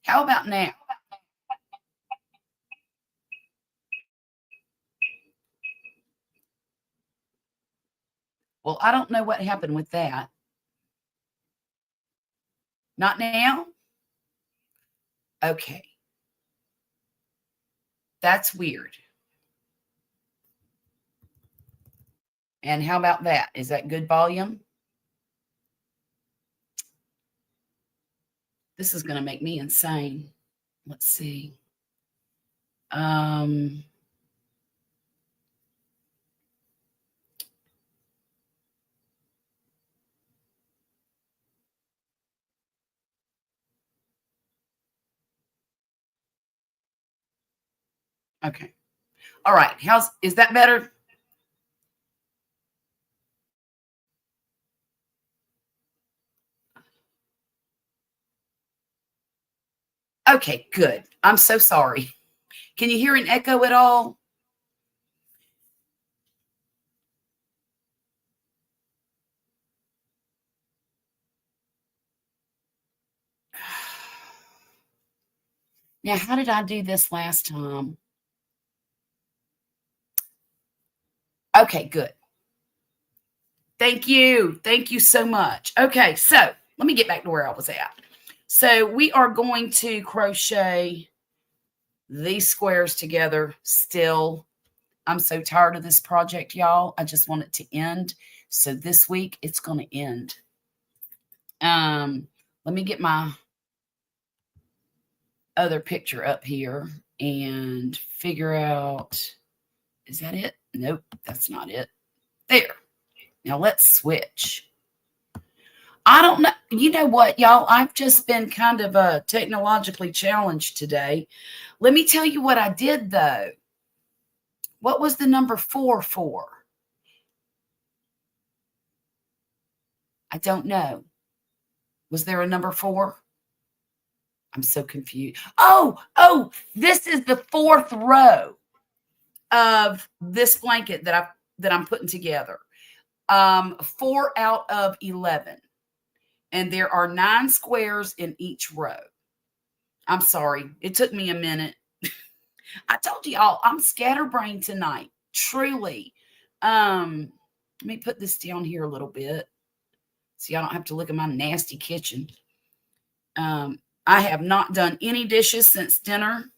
How about now? Well, I don't know what happened with that. Not now? Okay. That's weird. And how about that? Is that good volume? This is going to make me insane. Let's see. Okay. All right. Is that better? Okay, good. I'm so sorry. Can you hear an echo at all? Now, how did I do this last time? Okay, good. Thank you. Thank you so much. Okay, so let me get back to where I was at. So we are going to crochet these squares together still. I'm so tired of this project, y'all. I just want it to end. So this week it's going to end. Let me get my other picture up here and figure out, is that it? Nope, that's not it. There. Now let's switch. I don't know. You know what, y'all? I've just been kind of technologically challenged today. Let me tell you what I did, though. What was the number 4 for? I don't know. Was there a number 4? I'm so confused. Oh, this is the 4th row of this blanket that I'm putting together. 4 out of 11. And there are 9 squares in each row. I'm sorry. It took me a minute. I told y'all I'm scatterbrained tonight. Truly. Let me put this down here a little bit so y'all don't have to look at my nasty kitchen. I have not done any dishes since dinner.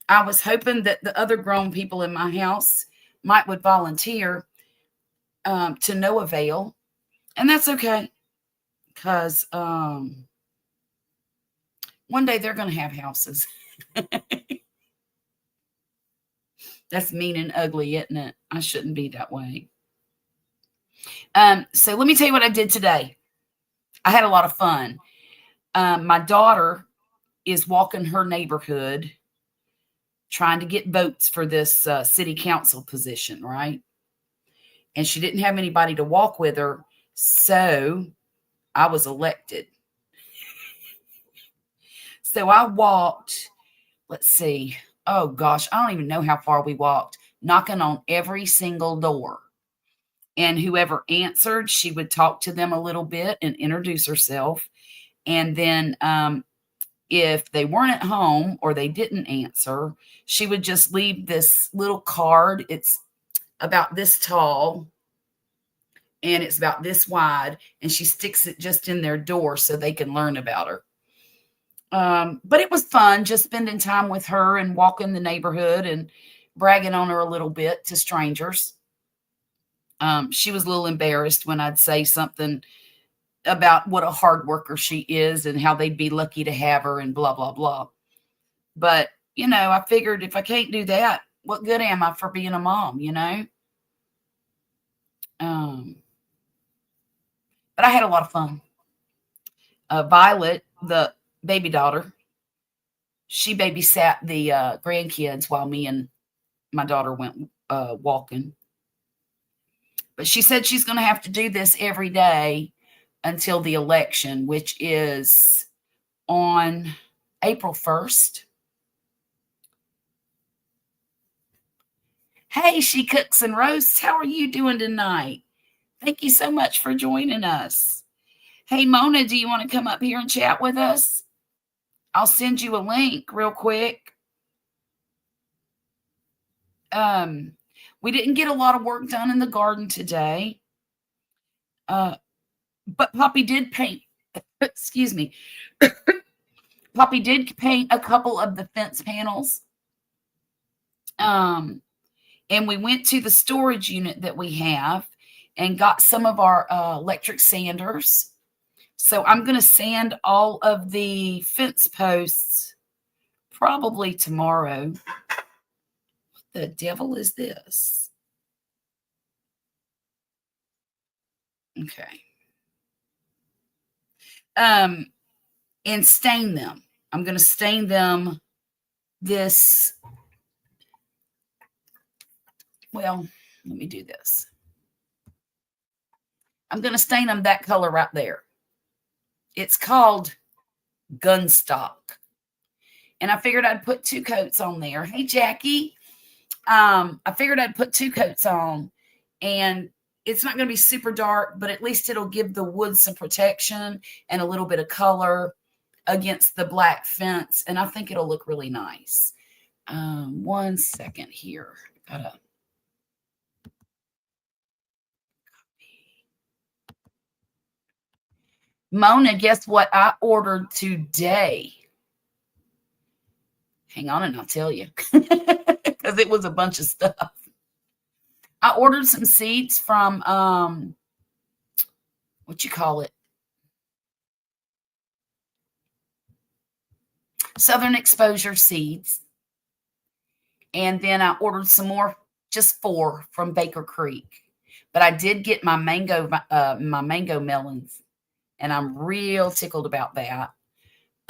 I was hoping that the other grown people in my house would volunteer to no avail. And that's okay. Because one day they're going to have houses. That's mean and ugly, isn't it? I shouldn't be that way. So let me tell you what I did today. I had a lot of fun. My daughter is walking her neighborhood trying to get votes for this city council position, right? And she didn't have anybody to walk with her, so I was elected. So I walked, let's see, oh gosh, I don't even know how far we walked, knocking on every single door. And whoever answered, she would talk to them a little bit and introduce herself. And then if they weren't at home or they didn't answer, she would just leave this little card. It's about this tall and it's about this wide. And she sticks it just in their door so they can learn about her. But it was fun just spending time with her and walking the neighborhood and bragging on her a little bit to strangers. She was a little embarrassed when I'd say something about what a hard worker she is and how they'd be lucky to have her and blah, blah, blah. But, you know, I figured if I can't do that, what good am I for being a mom, you know? But I had a lot of fun. Violet, the baby daughter, she babysat the grandkids while me and my daughter went walking. But she said she's going to have to do this every day until the election, which is on April 1st. Hey, She Cooks and Roasts, how are you doing tonight? Thank you so much for joining us. Hey, Mona, do you want to come up here and chat with us? I'll send you a link real quick. We didn't get a lot of work done in the garden today. But Poppy did paint, excuse me. Poppy did paint a couple of the fence panels. And we went to the storage unit that we have and got some of our electric sanders. So I'm going to sand all of the fence posts probably tomorrow. What the devil is this? Okay. And stain them. I'm going to stain them this. Well, let me do this. I'm going to stain them that color right there. It's called Gunstock. And I figured I'd put 2 coats on there. Hey, Jackie. I figured I'd put 2 coats on. And it's not going to be super dark, but at least it'll give the wood some protection and a little bit of color against the black fence. And I think it'll look really nice. 1 second here. Gotta Mona, guess what I ordered today? Hang on and I'll tell you. Because it was a bunch of stuff. I ordered some seeds from, what you call it? Southern Exposure Seeds. And then I ordered some more, just 4 from Baker Creek. But I did get my mango melons. And I'm real tickled about that.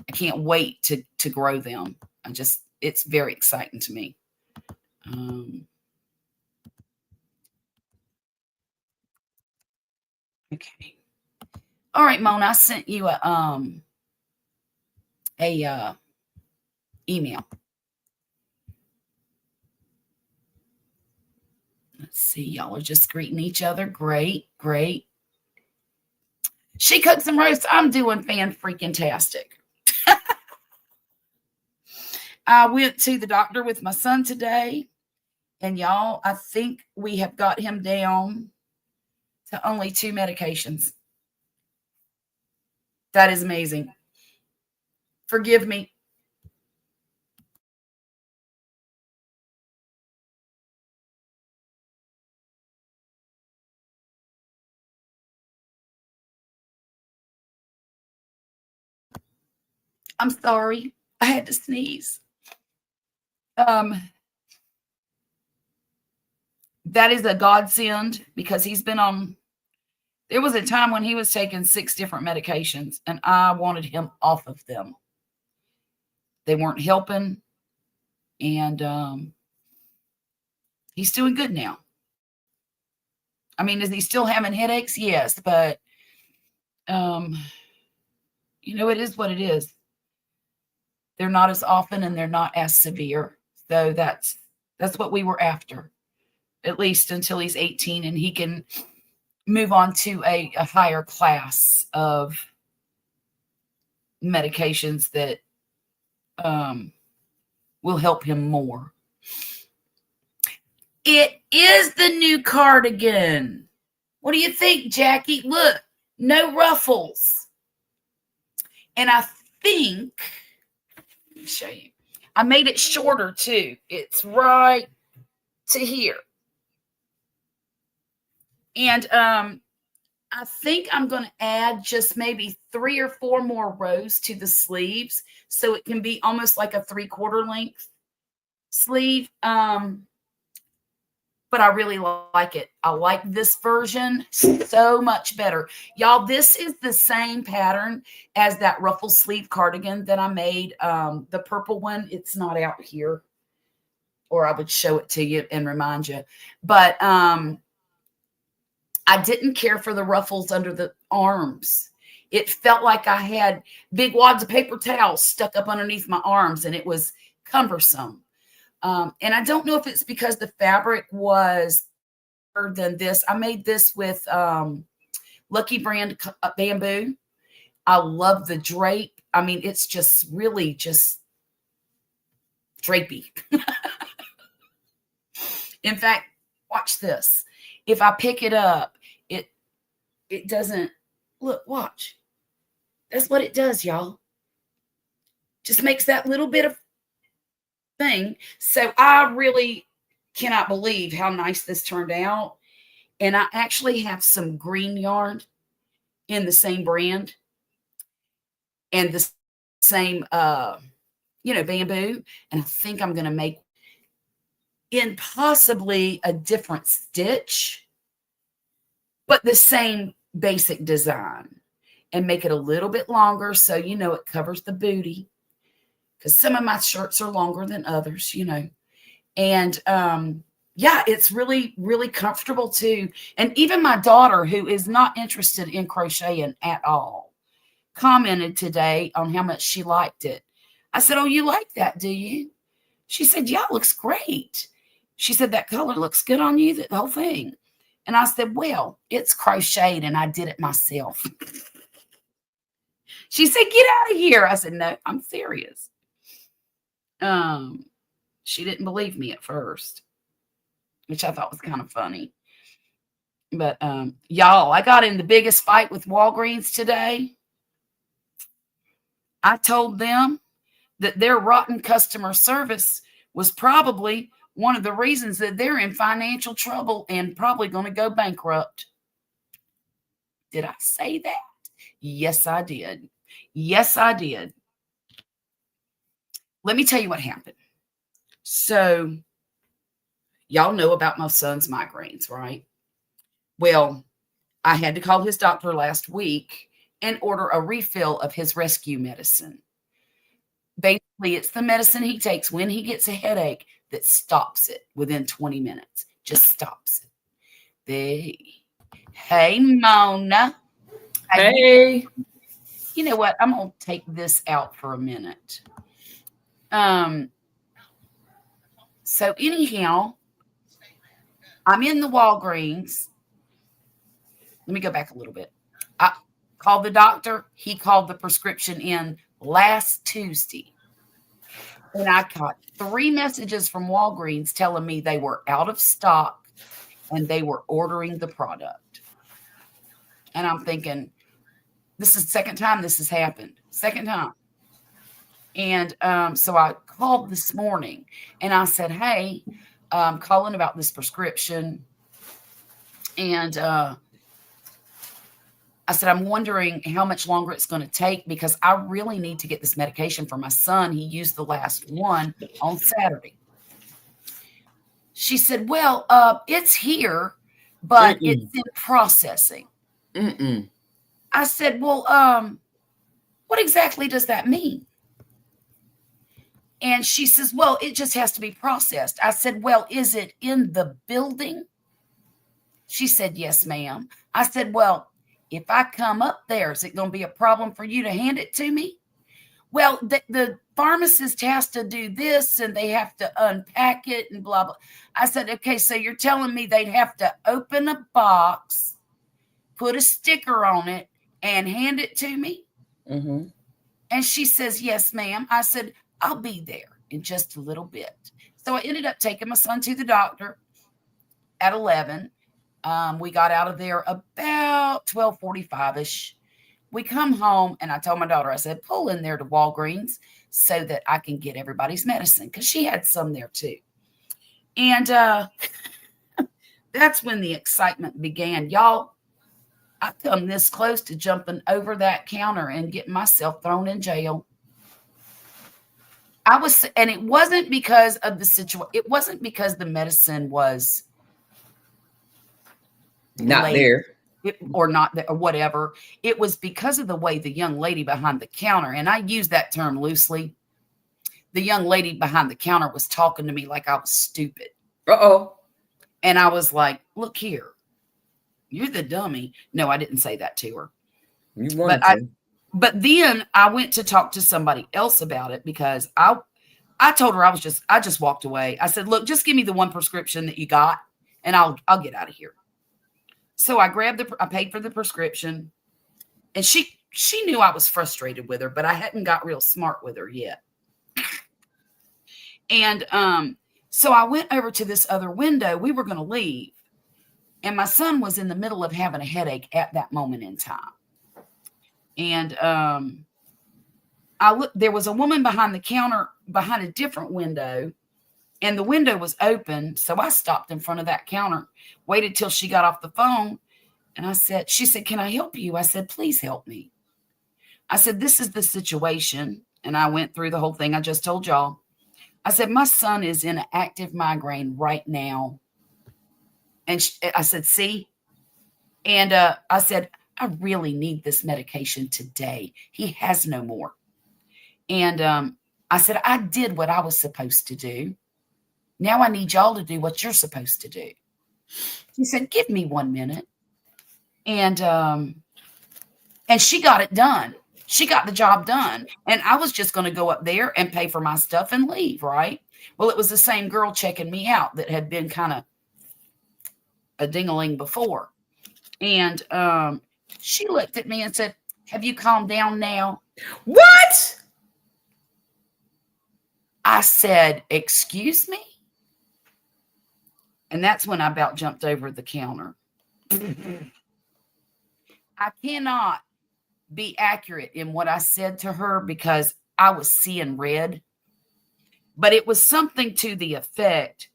I can't wait to grow them. It's very exciting to me. Okay. All right, Mona, I sent you a email. Let's see. Y'all are just greeting each other. Great, great. She cooked some roast. I'm doing fan-freaking-tastic. I went to the doctor with my son today. And y'all, I think we have got him down to only 2 medications. That is amazing. Forgive me. I'm sorry. I had to sneeze. That is a godsend because he's been on. There was a time when he was taking 6 different medications and I wanted him off of them. They weren't helping. And he's doing good now. I mean, is he still having headaches? Yes, but it is what it is. They're not as often and they're not as severe. So that's what we were after, at least until he's 18 and he can move on to a higher class of medications that will help him more. It is the new cardigan. What do you think, Jackie? Look, no ruffles. And I think, let me show you. I made it shorter too. It's right to here. And I think I'm going to add just maybe 3 or 4 more rows to the sleeves so it can be almost like a 3/4 length sleeve. But I really like it. I like this version so much better. Y'all, this is the same pattern as that ruffle sleeve cardigan that I made. The purple one, it's not out here. Or I would show it to you and remind you. But I didn't care for the ruffles under the arms. It felt like I had big wads of paper towels stuck up underneath my arms, and it was cumbersome. And I don't know if it's because the fabric was thicker than this. I made this with Lucky Brand bamboo. I love the drape. I mean, it's just really just drapey. In fact, watch this. If I pick it up, it doesn't look, watch. That's what it does, y'all. Just makes that little bit of thing. So I really cannot believe how nice this turned out. And I actually have some green yarn in the same brand and the same bamboo. And I think I'm going to make in possibly a different stitch, but the same basic design, and make it a little bit longer so it covers the booty, because some of my shirts are longer than others, and yeah, it's really, really comfortable too. And even my daughter, who is not interested in crocheting at all, commented today on how much she liked it. I said, "Oh, you like that, do you?" She said, "Yeah, it looks great." She said, "That color looks good on you, the whole thing." And I said, "Well, it's crocheted and I did it myself." She said, "Get out of here." I said, "No, I'm serious." She didn't believe me at first, which I thought was kind of funny. But y'all, I got in the biggest fight with Walgreens today. I told them that their rotten customer service was probably one of the reasons that they're in financial trouble and probably going to go bankrupt. Did I say that? Yes, I did. Yes, I did. Let me tell you what happened. So, y'all know about my son's migraines, right? Well, I had to call his doctor last week and order a refill of his rescue medicine. Basically, it's the medicine he takes when he gets a headache that stops it within 20 minutes. Just stops it. Hey, Mona. Hey. You know what? I'm going to take this out for a minute. So anyhow, I'm in the Walgreens. Let me go back a little bit. I called the doctor. He called the prescription in last Tuesday. And I got 3 messages from Walgreens telling me they were out of stock and they were ordering the product. And I'm thinking, this is the second time this has happened. Second time. And so I called this morning and I said, "Hey, I'm calling about this prescription." And I said, "I'm wondering how much longer it's going to take because I really need to get this medication for my son. He used the last one on Saturday." She said, "Well, it's here, but it's in processing." I said, "Well, what exactly does that mean?" And she says, "Well, it just has to be processed." I said, "Well, is it in the building?" She said, "Yes, ma'am." I said, "Well, if I come up there, is it going to be a problem for you to hand it to me?" "Well, the pharmacist has to do this and they have to unpack it and blah, blah." I said, "Okay, so you're telling me they'd have to open a box, put a sticker on it, and hand it to me?" Mm-hmm. And she says, "Yes, ma'am." I said, "I'll be there in just a little bit." So I ended up taking my son to the doctor at 11. We got out of there about 12:45-ish. We come home and I told my daughter, I said, "Pull in there to Walgreens so that I can get everybody's medicine," because she had some there too. And that's when the excitement began. Y'all, I come this close to jumping over that counter and getting myself thrown in jail. And it wasn't because of the situation. It wasn't because the medicine was not late there or not there or whatever. It was because of the way the young lady behind the counter, and I use that term loosely, the young lady behind the counter was talking to me like I was stupid. And I was like, "Look here, you're the dummy." No, I didn't say that to her. You wanted to. But then I went to talk to somebody else about it because I told her I just walked away. I said, "Look, just give me the one prescription that you got and I'll get out of here." So I paid for the prescription, and she she knew I was frustrated with her, but I hadn't got real smart with her yet. And so I went over to this other window. We were going to leave. And my son was in the middle of having a headache at that moment in time. And I looked, there was a woman behind the counter, behind a different window, and the window was open. So I stopped in front of that counter, waited till she got off the phone. And she said, "Can I help you?" I said, "Please help me." I said, "This is the situation." And I went through the whole thing I just told y'all. I said, "My son is in an active migraine right now." And I said, "See?" And I said, "I really need this medication today. He has no more." And I said, "I did what I was supposed to do. Now I need y'all to do what you're supposed to do." He said, "Give me 1 minute." And she got it done. She got the job done. And I was just going to go up there and pay for my stuff and leave, right? Well, it was the same girl checking me out that had been kind of a ding-a-ling before. And she looked at me and said, "Have you calmed down now?" What? I said, "Excuse me?" And that's when I about jumped over the counter. I cannot be accurate in what I said to her because I was seeing red. But it was something to the effect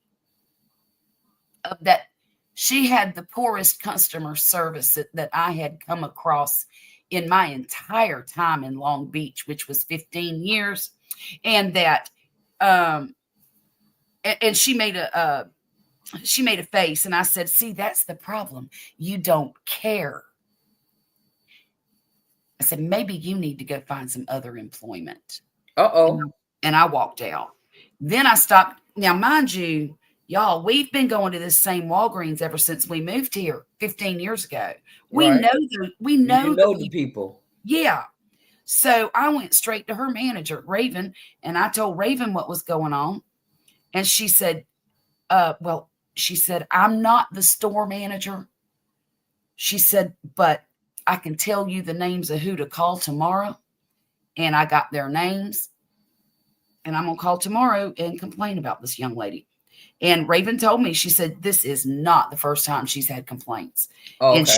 of that she had the poorest customer service that I had come across in my entire time in Long Beach, which was 15 years. And that, and she made a face, and I said, "See, that's the problem. You don't care." I said, "Maybe you need to go find some other employment." Uh-oh. And I walked out. Then I stopped. Now, mind you, y'all, we've been going to this same Walgreens ever since we moved here 15 years ago. We Right. know the people. Yeah. So I went straight to her manager, Raven, and I told Raven what was going on. And she said, she said, "I'm not the store manager." She said, "But I can tell you the names of who to call tomorrow." And I got their names. And I'm going to call tomorrow and complain about this young lady. And Raven told me, she said, "This is not the first time she's had complaints." Oh, okay.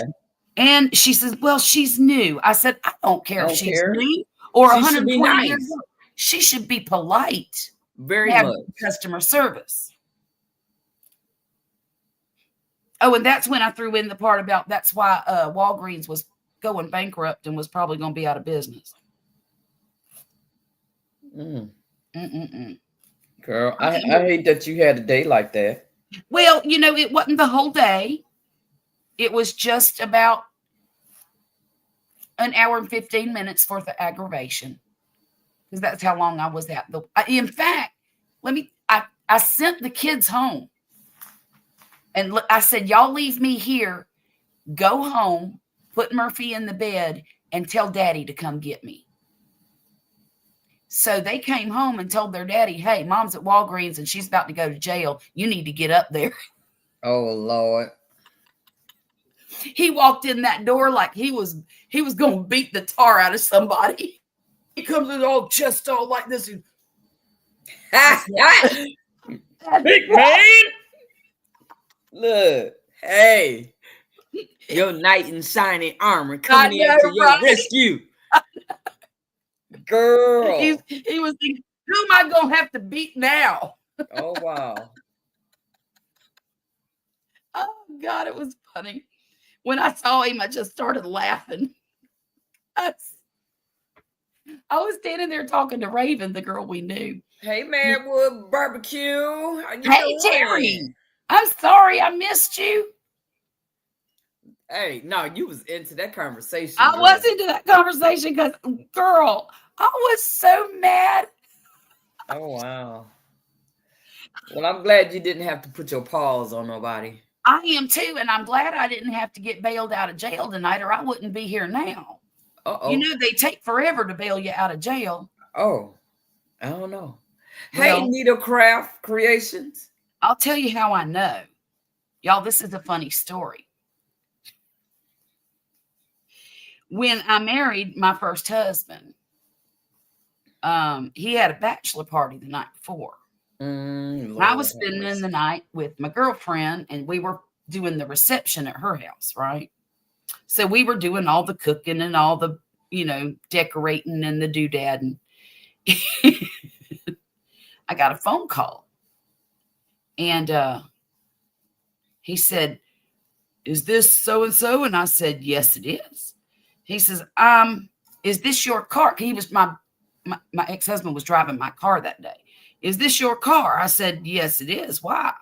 And she says, "Well, she's new." I said, "I don't care if she's new or 120 years old. She should be polite. Very have much. Customer service." Oh, and that's when I threw in the part about that's why Walgreens was going bankrupt and was probably going to be out of business. Girl, I hate that you had a day like that. Well, it wasn't the whole day. It was just about an hour and 15 minutes worth of aggravation, because that's how long I was at in fact, I sent the kids home, and I said, "Y'all leave me here, go home, put Murphy in the bed, and tell Daddy to come get me." So they came home and told their daddy, "Hey, Mom's at Walgreens and she's about to go to jail. You need to get up there." Oh, Lord. He walked in that door like he was going to beat the tar out of somebody. He comes in all just all like this. Big man. Look, hey, your knight in shining armor coming into your rescue. Girl. He was thinking, who am I going to have to beat now? Oh, wow. Oh, God, it was funny. When I saw him, I just started laughing. I was standing there talking to Raven, the girl we knew. "Hey, Madwood Barbecue. How you doing? Terry. I'm sorry I missed you." Hey, no, you was into that conversation. I was into that conversation because, girl, I was so mad. Oh, wow. Well, I'm glad you didn't have to put your paws on nobody. I am too, and I'm glad I didn't have to get bailed out of jail tonight, or I wouldn't be here now. Uh-oh. They take forever to bail you out of jail. Oh, I don't know. Well, hey, Needlecraft Creations. I'll tell you how I know. Y'all, this is a funny story. when I married my first husband, he had a bachelor party the night before. I was Lord have spending mercy. the night with my girlfriend, and we were doing the reception at her house, right? So we were doing all the cooking and all the, decorating and the doodad. And I got a phone call, and he said, "Is this so and so?" And I said, "Yes, it is." He says, "Is this your car?" He was my ex-husband was driving my car that day. "Is this your car?" I said, "Yes, it is." "Why?"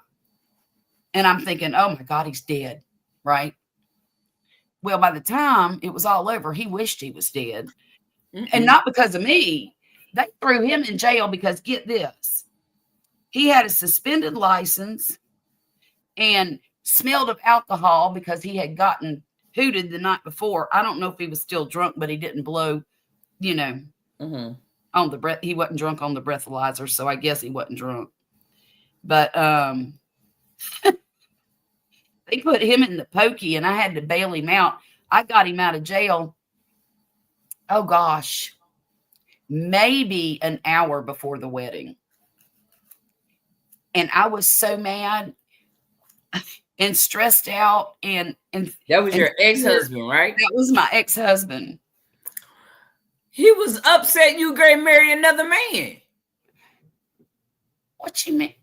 And I'm thinking, "Oh my God, he's dead," right? Well, by the time it was all over, he wished he was dead. And not because of me. They threw him in jail because, get this, he had a suspended license and smelled of alcohol because he had gotten hooted the night before. I don't know if he was still drunk, but he didn't blow, on the breath. He wasn't drunk on the breathalyzer, so I guess he wasn't drunk. But they put him in the pokey, and I had to bail him out. I got him out of jail, oh gosh, maybe an hour before the wedding. And I was so mad and stressed out. And That was and your ex-husband, right? that was my ex-husband. He was upset you going marry another man. What you mean?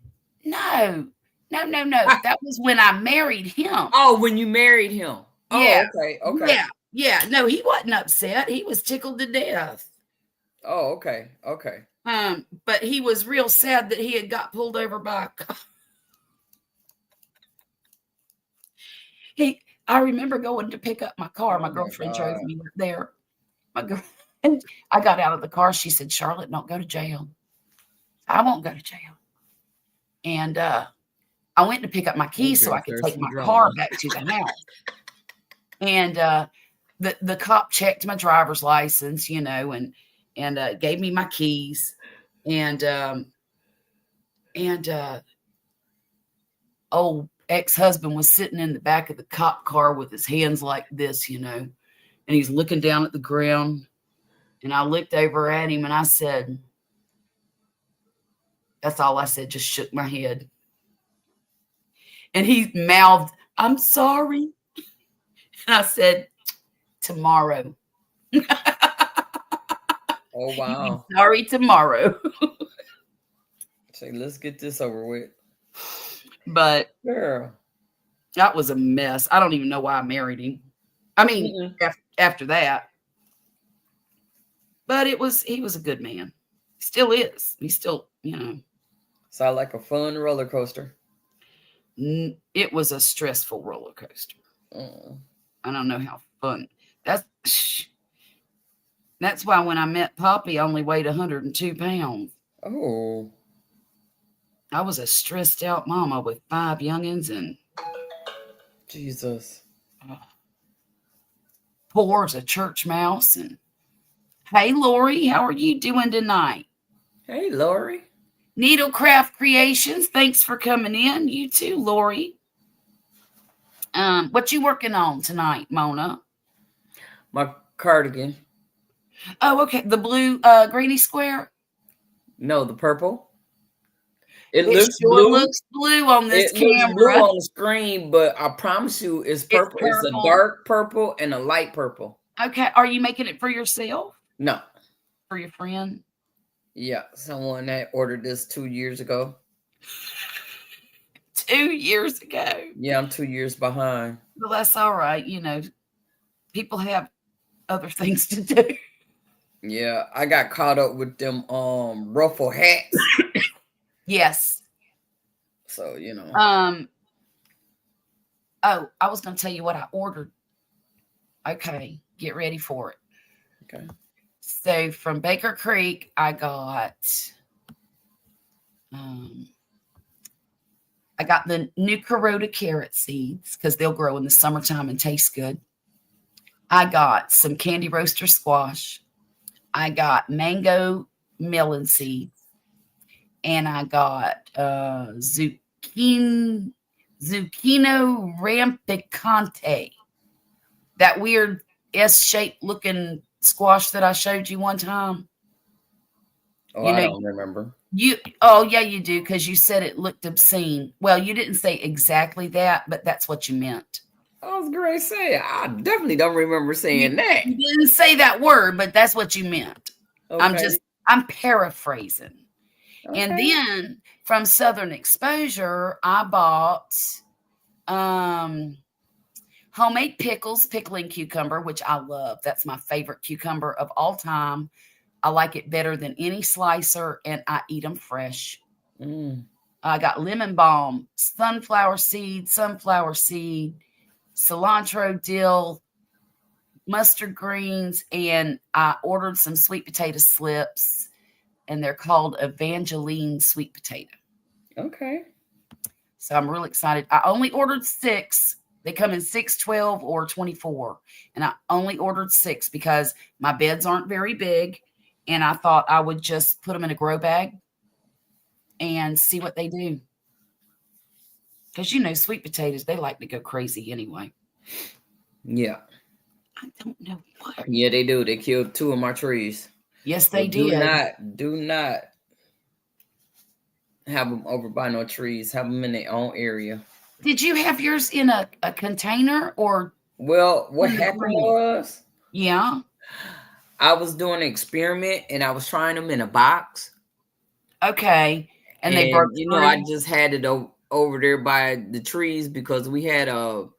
No. That was when I married him. Oh, when you married him. Yeah. Oh, okay. Yeah. No, he wasn't upset. He was tickled to death. Oh, okay. But he was real sad that he had got pulled over by a cop. I remember going to pick up my car. My girlfriend drove me there. And I got out of the car. She said, "Charlotte, don't go to jail." I won't go to jail. And I went to pick up my keys so I could take my car back to the house. And the cop checked my driver's license, and gave me my keys. And old ex-husband was sitting in the back of the cop car with his hands like this, and he's looking down at the ground. And I looked over at him and I said, that's all I said, just shook my head. And he mouthed, "I'm sorry." And I said, "Tomorrow." Oh, wow. Sorry, tomorrow. Say, let's get this over with. But girl, that was a mess. I don't even know why I married him. I mean, after that. But he was a good man. Still is. He's still, Sound like a fun roller coaster. It was a stressful roller coaster. I don't know how fun. That's why when I met Poppy, I only weighed 102 pounds. Oh. I was a stressed out mama with 5 youngins and Jesus. Poor as a church mouse. And hey, Lori, how are you doing tonight? Hey, Lori. Needlecraft Creations, thanks for coming in. You too, Lori. What you working on tonight, Mona? My cardigan. Oh, okay. The blue greeny square? No, the purple. It looks blue on this camera. Looks blue on the screen, but I promise you it's purple. It's a dark purple and a light purple. Okay. Are you making it for yourself? No. For your friend? Yeah. Someone that ordered this 2 years ago. 2 years ago? Yeah, I'm 2 years behind. Well, that's all right. People have other things to do. Yeah, I got caught up with them ruffle hats. Yes. So, Oh, I was going to tell you what I ordered. Okay, get ready for it. Okay. So from Baker Creek, I got the new Carota carrot seeds because they'll grow in the summertime and taste good. I got some candy roaster squash. I got mango melon seeds. And I got zucchino rampicante. That weird S-shaped looking squash that I showed you one time? Oh, You I know, don't remember. oh yeah, you do, because you said it looked obscene. Well, you didn't say exactly that, but that's what you meant. I was going to say, I definitely don't remember You saying that. you didn't say that word, but that's what you meant. Okay. I'm paraphrasing. And Okay. then from Southern Exposure, I bought um homemade pickles, pickling cucumber, which I love. That's my favorite cucumber of all time. I like it better than any slicer, and I eat them fresh. Mm. I got lemon balm, sunflower seed, cilantro, dill, mustard greens, and I ordered some sweet potato slips, and they're called Evangeline sweet potato. Okay. So I'm really excited. I only ordered 6. They come in 6, 12, or 24. And I only ordered 6 because my beds aren't very big. And I thought I would just put them in a grow bag and see what they do. Because, sweet potatoes, they like to go crazy anyway. Yeah. I don't know what. Yeah, they do. They killed 2 of my trees. Yes, So they did. do not have them over by no trees. Have them in their own area. Did you have yours in a container or Well, what in the happened ground? was Yeah. I was doing an experiment and I was trying them in a box. Okay. And they broke And, I through? just had it over there by the trees because we had a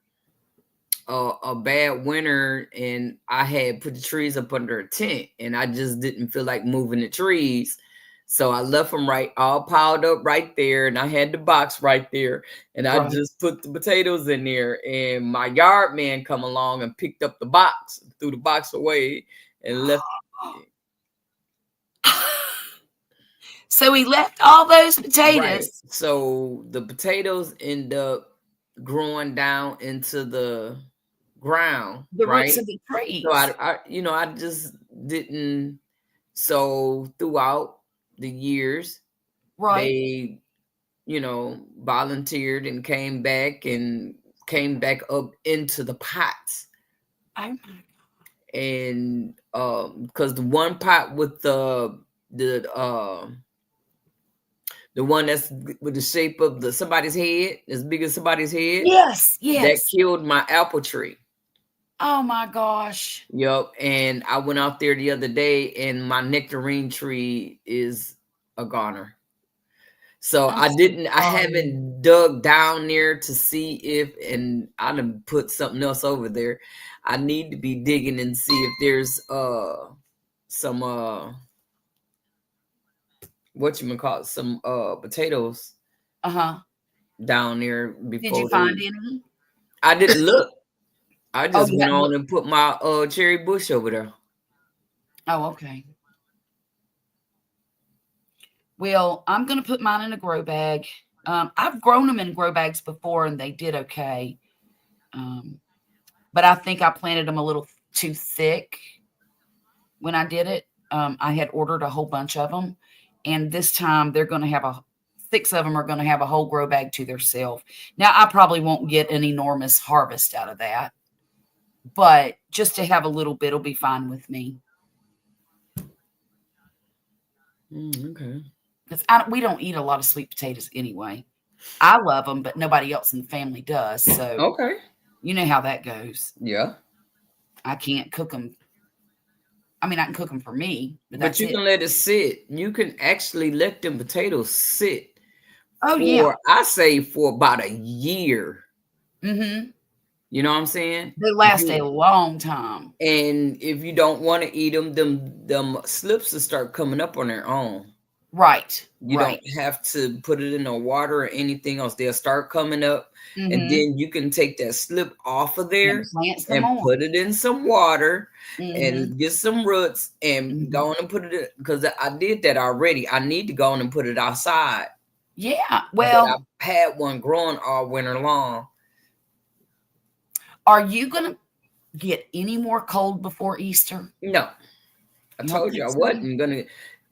bad winter and I had put the trees up under a tent and I just didn't feel like moving the trees. So I left them all piled up right there, and I had the box right there, and I Right. just put the potatoes in there. And my yard man come along and picked up the box, threw the box away, and left. So he left all those Right. potatoes. So the potatoes end up growing down into the ground, The roots right? of the So trees. I just didn't. So throughout the years, Right. they, volunteered and came back up into the pots. Oh my. And because the one pot with the one that's with the shape of somebody's head, as big as somebody's head, Yes, that yes. killed my apple tree. Oh my gosh. Yep. And I went out there the other day, and my nectarine tree is a goner. So I'm so I sorry. haven't dug down there to see if, and I done put something else over there. I need to be digging and see if there's some some potatoes Uh-huh. down there Did you before find they. any? I didn't look. I Oh, just you went hadn't on looked. and put my cherry bush over there. Oh, okay. Well, I'm gonna put mine in a grow bag. I've grown them in grow bags before and they did okay. Um, but I think I planted them a little too thick when I did it. I had ordered a whole bunch of them, and this time they're going to have 6 of them are going to have a whole grow bag to themselves. Now, I probably won't get an enormous harvest out of that, but just to have a little bit will be fine with me. Okay. Because we don't eat a lot of sweet potatoes anyway. I love them, but nobody else in the family does. So Okay. you know how that goes. Yeah. I can't cook them. I mean, I can cook them for me, but But that's you it. can let it sit. You can actually let them potatoes sit Oh yeah. for, I say, for about a year. Mm-hmm. You know what I'm saying? They If last a you long time. and if you don't want to eat them slips will start coming up on their own. Right. You don't Right. have to put it in the water or anything else. They'll start coming up, and Mm-hmm. then you can take that slip off of And there plant some and more. put it in some water Mhm, and get some roots and mhm. go on and put it in, because I did that already. I need to go on and put it outside. Yeah, But well, I've had one growing all winter long. are you gonna get any more cold before Easter? No, I You don't told you think I so? wasn't gonna.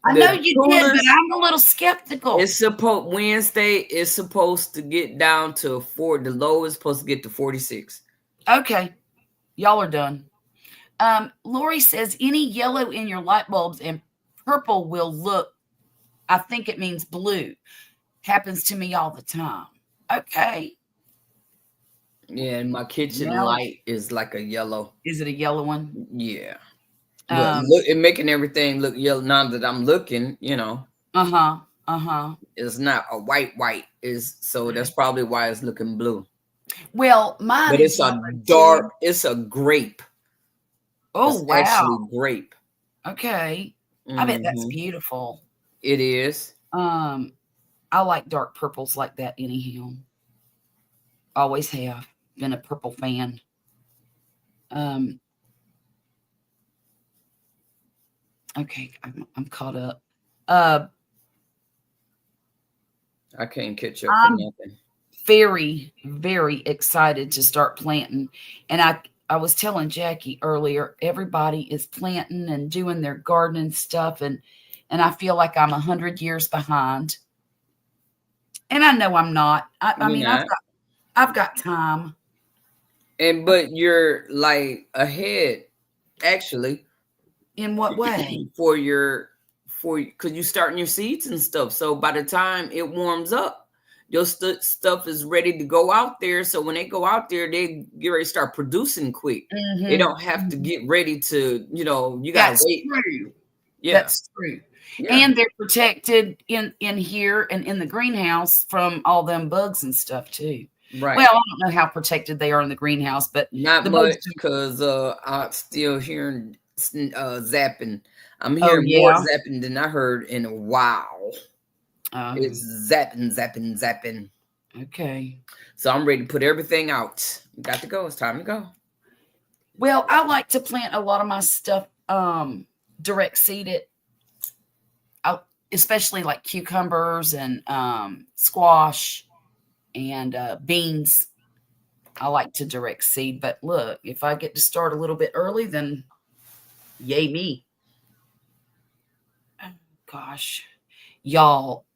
I know The you did, but coolest I'm a little skeptical. it's supposed Wednesday is supposed to get down to 4. The low is supposed to get to 46. Okay, y'all are done. Lori says any yellow in your light bulbs and purple will look, I think it means blue. Happens to me all the time. Okay. Yeah, and my kitchen Now, light is like a yellow. is it a yellow one? Yeah. But Um, look, it making everything look yellow now that I'm looking, uh-huh. Uh-huh. it's not a white. Is so that's probably why it's looking blue. Well, mine But is it's yellow a too. dark, it's a grape. Oh, It's wow. actually grape. Okay. I bet that's Hmm. beautiful. It is. Um, I like dark purples like that anyhow. Always have been a purple fan. Um, okay, I'm caught up. Uh, I can't catch up for I'm nothing. very, very excited to start planting. And I was telling Jackie earlier, everybody is planting and doing their gardening stuff, and I feel like I'm 100 years behind. And I know I'm not. I You're mean, not. I've got time. But you're like ahead, actually, In what way? for your because you starting your seeds and stuff. So by the time it warms up, your stuff is ready to go out there. So when they go out there, they get ready to start producing quick. They Mhm, don't have to mhm. get ready to, you gotta That's wait. true. Yeah, That's true. yeah, And they're protected in here and in the greenhouse from all them bugs and stuff too. right. Well, I don't know how protected they are in the greenhouse, but Not the bugs much do. because I'm still hearing zapping. I'm Oh, hearing more yeah? zapping than I heard in a while. Oh, It's zapping, zapping, zapping. okay. So I'm ready to put everything out. Got to go. It's time to go. Well, I like to plant a lot of my stuff direct seeded, I especially like cucumbers and squash and beans. I like to direct seed, but look, if I get to start a little bit early, then yay me. Oh, gosh, y'all,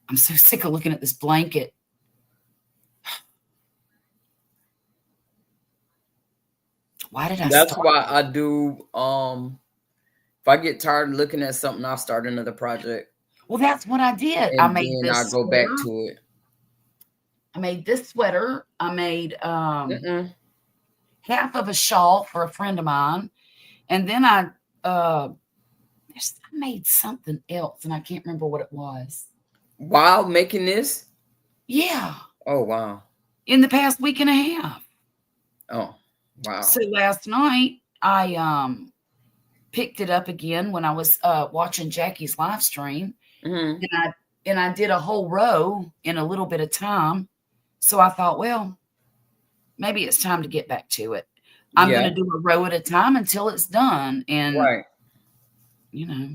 I'm so sick of looking at this blanket. Why did I That's start? why I do. If I get tired of looking at something, I'll start another project, Well, that's what I did. I and made then I'll this go back sweater. to it. I made this sweater. I made Mm-mm. half of a shawl for a friend of mine, and then uh, I made something else, and I can't remember what it was. While making this, Yeah, oh wow, in the past week and a half. oh wow, So last night I picked it up again when I was watching Jackie's live stream, hmm and I did a whole row in a little bit of time. So I thought, well, maybe it's time to get back to it. I'm going yeah, to do a row at a time until it's done, and right, you know,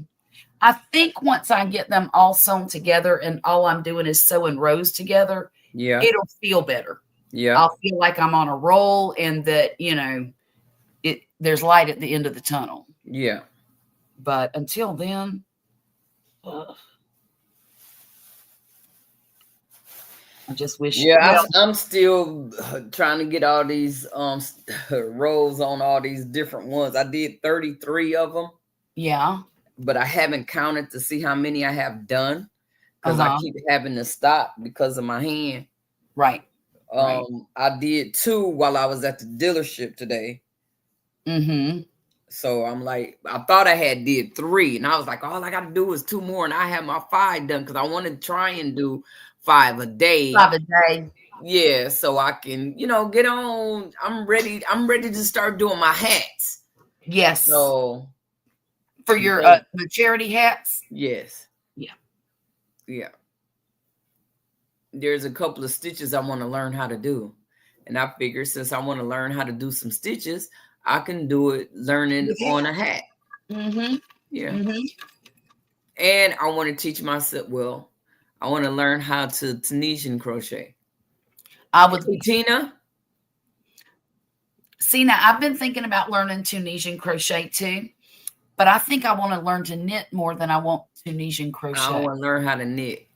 I think once I get them all sewn together and all I'm doing is sewing rows together, yeah, it'll feel better. yeah, I'll feel like I'm on a roll and that, there's light at the end of the tunnel. yeah. But until then, ugh, I just wish, Yeah, well, I'm still trying to get all these rows on all these different ones. I did 33 of them, yeah, but I haven't counted to see how many I have done because I uh-huh, keep having to stop because of my hand. right, right. I did two while I was at the dealership today. Mhm. So I'm like, I thought I had did three, and I was like, all I got to do is two more, and I have my five done because I want to try and do 5 a day. 5 a day. Yeah, so I can, get on. I'm ready. I'm ready to start doing my hats. Yes. So, For your, but the charity hats? yes, Yeah. yeah. There's a couple of stitches I want to learn how to do, and I figure since I want to learn how to do some stitches, I can do it learning With on a hats. hat. Mhm, Yeah, mhm. and I want to teach myself. Well, I want to learn how to Tunisian crochet. I would Hey, Tina. see, now I've been thinking about learning Tunisian crochet too, but I think I wanna learn to knit more than I want Tunisian I crochet. want to learn how to knit.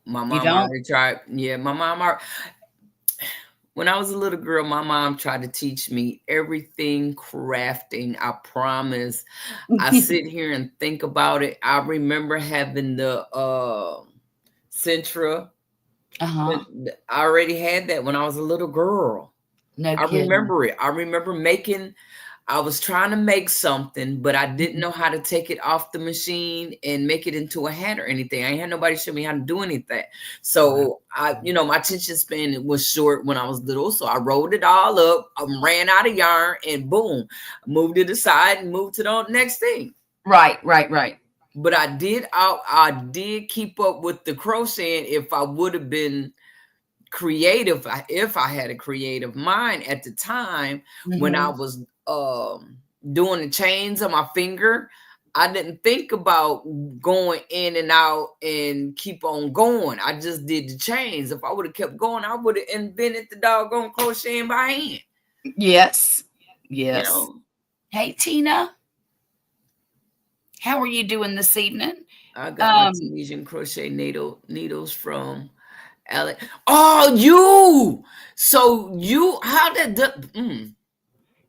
My You mom don't? already tried. Yeah, my mom already. When I was a little girl, my mom tried to teach me everything crafting. I promise. I sit here and think about it. I remember having the Centra. Uh-huh. I already had that when I was a little girl. No I kidding. remember it. I remember I was trying to make something, but I didn't know how to take it off the machine and make it into a hat or anything. I ain't had nobody show me how to do anything. Wow. So my attention span was short when I was little. So I rolled it all up, ran out of yarn, and boom, moved it aside and moved to the next thing. Right. But I did keep up with the crocheting if I would have been creative, if I had a creative mind at the time. When I was doing the chains on my finger, I didn't think about going in and out and keep on going. I just did the chains. If I would have kept going, I would have invented the doggone crocheting by hand. Yes. You know, Hey, Tina, how are you doing this evening? I got my Tunisian crochet needles from Alex. Oh, you! So you, how did the?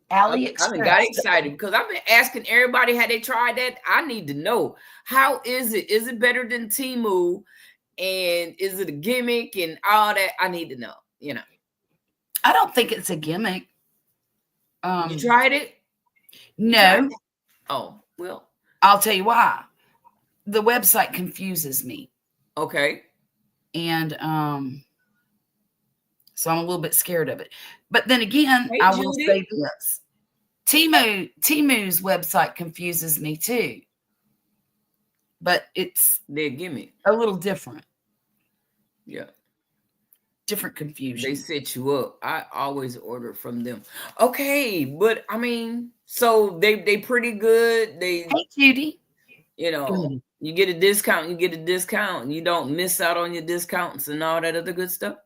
I done got AliExpress. excited because I've been asking everybody had they tried that. I need to know, how is it? Is it better than Temu? And is it a gimmick and all that? I need to know. I don't think it's a gimmick. You tried it? No. Oh, well. I'll tell you why. The website confuses me. Okay. And so I'm a little bit scared of it. But then again, Hey, I will Judy. say this. Temu's website confuses me too. But it's They're gimmick. a little different. Yeah. Different confusion. They set you up. I always order from them. Okay, but I mean, so they pretty good. Hey, Judy. You get a discount, you get a discount. You don't miss out on your discounts and all that other good stuff.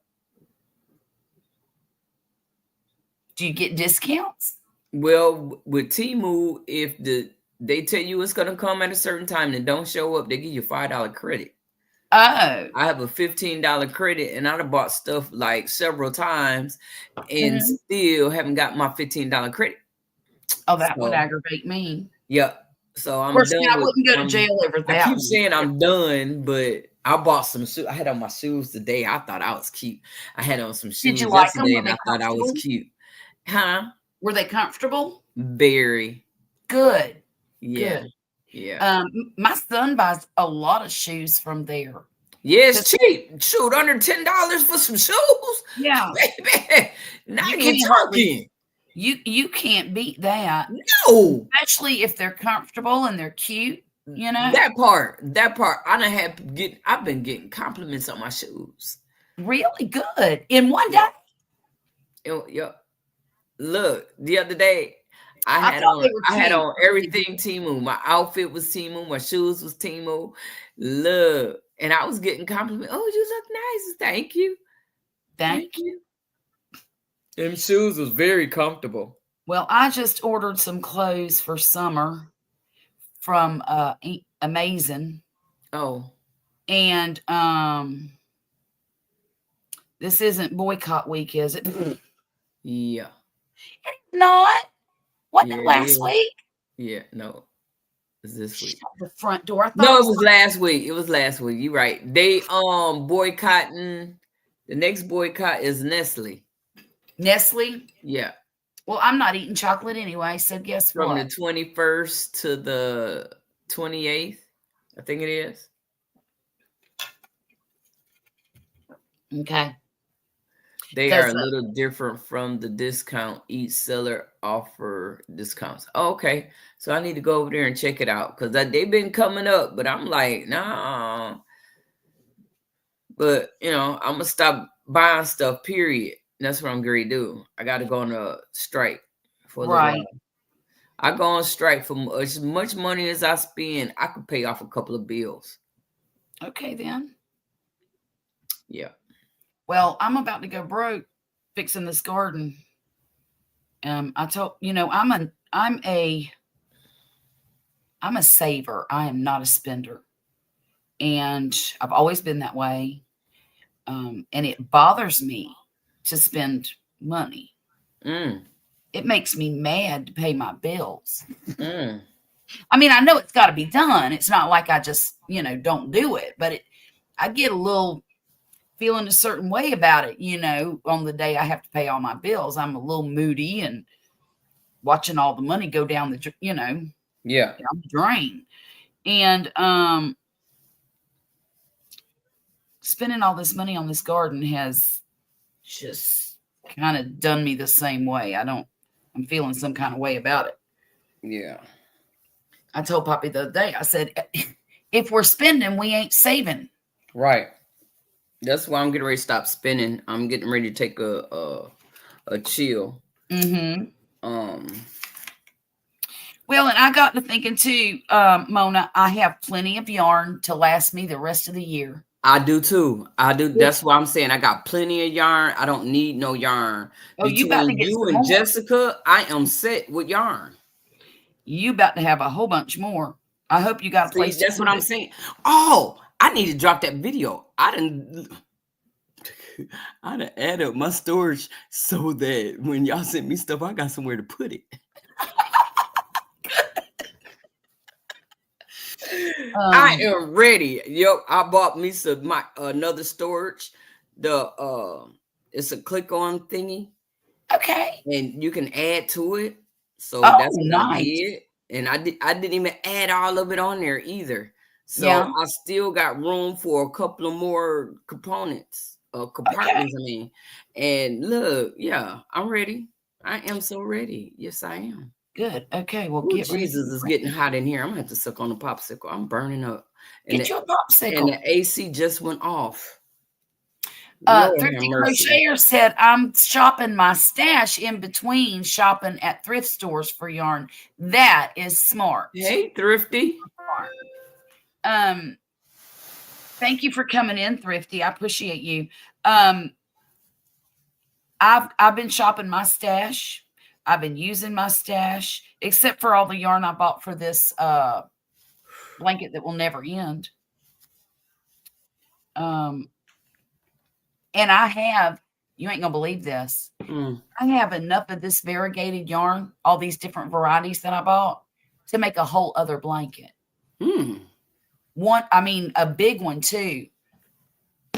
Do you get discounts? Well, with Temu, if they tell you it's gonna come at a certain time and don't show up, they give you $5 credit. Oh. I have a $15 credit, and I've bought stuff like several times and still haven't got my $15 credit. Oh, that would aggravate me. Yep. So I'm Of course, done. I wouldn't go to jail over that. I keep saying I'm done, but I bought some shoes. I had on my shoes today. I thought I was cute. I had on some shoes Did you like them? yesterday, Were and they I thought I was comfortable? cute. Huh? Were they comfortable? Very. Good. Yeah. Good. Yeah. My son buys a lot of shoes from there. Yeah, it's cheap. Shoot, under $10 for some shoes. Yeah. Baby, now you're talking. You can't beat that. No. Especially if they're comfortable and they're cute, That part. I've been getting compliments on my shoes. Really good. In one day. Yep. Look, the other day I had on everything Temu. My outfit was Temu, my shoes was Temu. Look, and I was getting compliments. Oh, you look nice. Thank you. Thank you. Them shoes was very comfortable. Well, I just ordered some clothes for summer from Amazon. Oh. And this isn't boycott week, is it? Yeah. It's not. Wasn't it last week? Yeah, no. It's this week. Shut the front door. No, it was last week. It was last week. You're right. They boycotting. The next boycott is Nestle. Nestle? Yeah. Well, I'm not eating chocolate anyway, so guess what? From the 21st to the 28th, I think it is. Okay. They are a little different from the discount. Each seller offer discounts. Oh, okay. So I need to go over there and check it out because they've been coming up, but I'm like, nah. But, I'm going to stop buying stuff, period. That's what I'm going to do. I got to go on a strike for a little while. I go on strike for as much money as I spend. I could pay off a couple of bills. Okay, then. Yeah. Well, I'm about to go broke fixing this garden. I told I'm a saver. I am not a spender, and I've always been that way. And it bothers me to spend money. Mm. It makes me mad to pay my bills. Mm. I mean, I know it's got to be done. It's not like I just, don't do it, but I get a little feeling a certain way about it, on the day I have to pay all my bills. I'm a little moody and watching all the money go down the, Yeah. down the drain. And spending all this money on this garden has just kind of done me the same way. I'm feeling some kind of way about it. Yeah. I told Poppy the other day, I said, if we're spending, we ain't saving. Right. That's why I'm getting ready to stop spinning. I'm getting ready to take a chill. Mm-hmm. Um. Well, and I got to thinking too, Mona, I have plenty of yarn to last me the rest of the year. I do too. I do. That's why I'm saying I got plenty of yarn. I don't need no yarn. Oh, you about to Between get you some and more. Jessica, I am set with yarn. You about to have a whole bunch more. I hope you got a See, place to that's what put I'm it. saying. Oh, I need to drop that video. I done added my storage so that when y'all send me stuff, I got somewhere to put it. I am ready. Yo, I bought me some another storage. It's a click-on thingy. Okay. And you can add to it. So Oh, that's what I nice. did. And I didn't even add all of it on there either. So Yeah. I still got room for a couple of more components, compartments, Okay. I mean. And look, yeah, I'm ready. I am so ready. Yes, I am. Good. Okay. Well, Oh, get ready. Jesus, it's getting hot in here. I'm gonna have to suck on a popsicle. I'm burning up. And Get you a the, and popsicle. the AC just went off. Lord have Thrifty mercy. Crocheter said, I'm shopping my stash in between shopping at thrift stores for yarn. That is smart. Hey, Thrifty. Thank you for coming in, Thrifty. I appreciate you. I've been shopping my stash. I've been using my stash, except for all the yarn I bought for this blanket that will never end. And I have, you ain't gonna believe this. I have enough of this variegated yarn, all these different varieties that I bought, to make a whole other blanket. A big one too.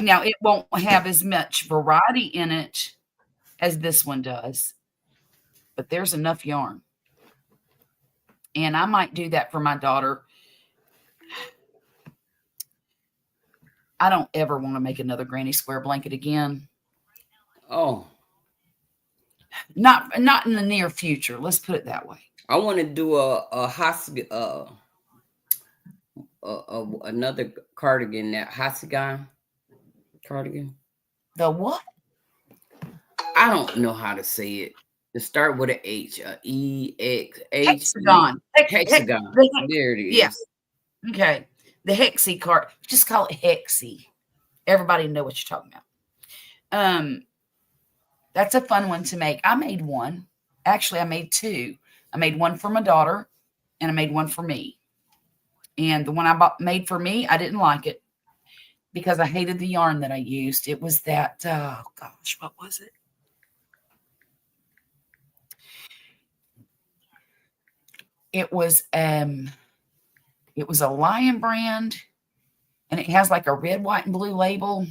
Now it won't have as much variety in it as this one does, but there's enough yarn. And I might do that for my daughter. I don't ever want to make another granny square blanket again. Oh. Not in the near future. Let's put it that way. I want to do another cardigan, that Hasigan cardigan. The what? I don't know how to say it. To start with an H, Hexagon. Hexagon. There it is. Yeah. Okay. The Hexie card. Just call it Hexie. Everybody know what you're talking about. That's a fun one to make. I made one. Actually, I made two. I made one for my daughter, and I made one for me. And the one I made for me, I didn't like it because I hated the yarn that I used. It was that, oh gosh, what was it? It was a Lion brand, and it has like a red, white, and blue label.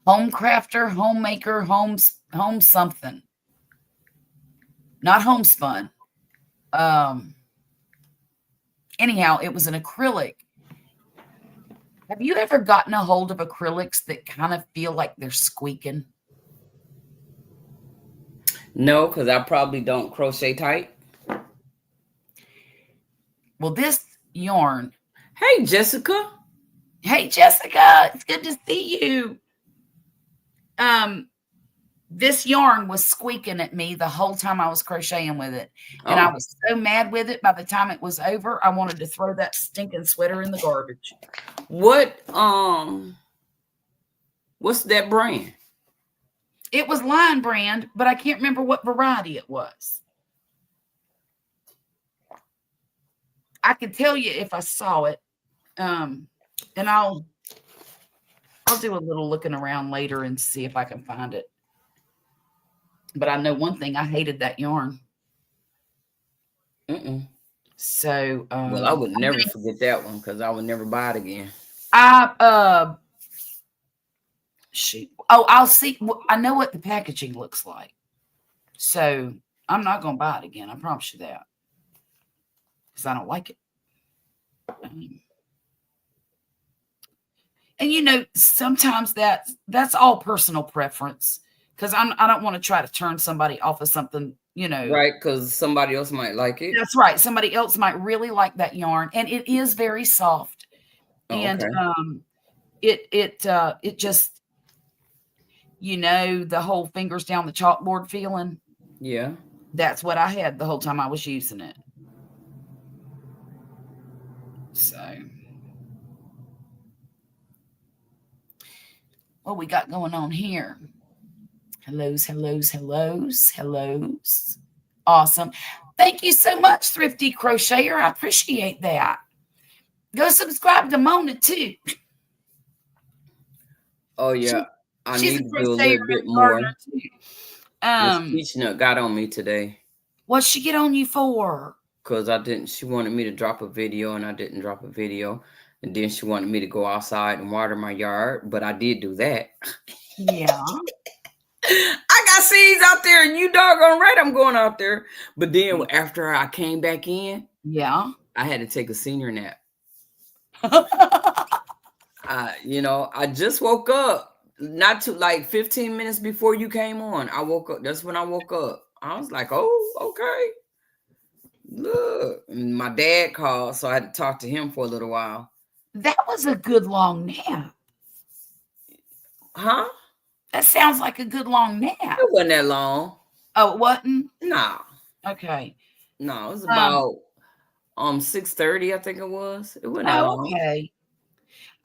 Home crafter, homemaker, home something. Not homespun. Anyhow, it was an acrylic. Have you ever gotten a hold of acrylics that kind of feel like they're squeaking? No, because I probably don't crochet tight. Well, this yarn. Hey, Jessica. Hey, Jessica. It's good to see you. This yarn was squeaking at me the whole time I was crocheting with it. And I was so mad with it. By the time it was over, I wanted to throw that stinking sweater in the garbage. What's that brand? It was Lion brand, but I can't remember what variety it was. I could tell you if I saw it. And I'll do a little looking around later and see if I can find it. But I know one thing, I hated that yarn. So Well, I would never forget that one because I would never buy it again. Shoot. Oh, I'll see. I know what the packaging looks like. So I'm not gonna buy it again. I promise you that. Because I don't like it. And you know, sometimes that's all personal preference. Because I don't want to try to turn somebody off of something, you know. Right, because somebody else might like it. That's right. Somebody else might really like that yarn, and it is very soft. And it just, you know, the whole fingers down the chalkboard feeling. Yeah. That's what I had the whole time I was using it. So, what we got going on here? Hellos, hellos, hellos, hellos. Awesome. Thank you so much, Thrifty Crocheter. I appreciate that. Go subscribe to Mona too. Oh yeah, I She's need a to do a crocheter little bit and more. gardener too. This peach nut got on me today. What'd she get on you for? Because she wanted me to drop a video and I didn't drop a video. And then she wanted me to go outside and water my yard, but I did do that. Yeah. I got seeds out there and you doggone right I'm going out there. But then after I came back in, yeah, I had to take a senior nap. You know, I just woke up. Not to like 15 minutes before you came on. I woke up. That's when I woke up. I was like, oh, okay. Look. And my dad called, so I had to talk to him for a little while. That was a good long nap. Huh? That sounds like a good long nap. It wasn't that long. Oh, it wasn't? No. Okay. No, it was about 6:30, I think it was. It wasn't that long. Okay.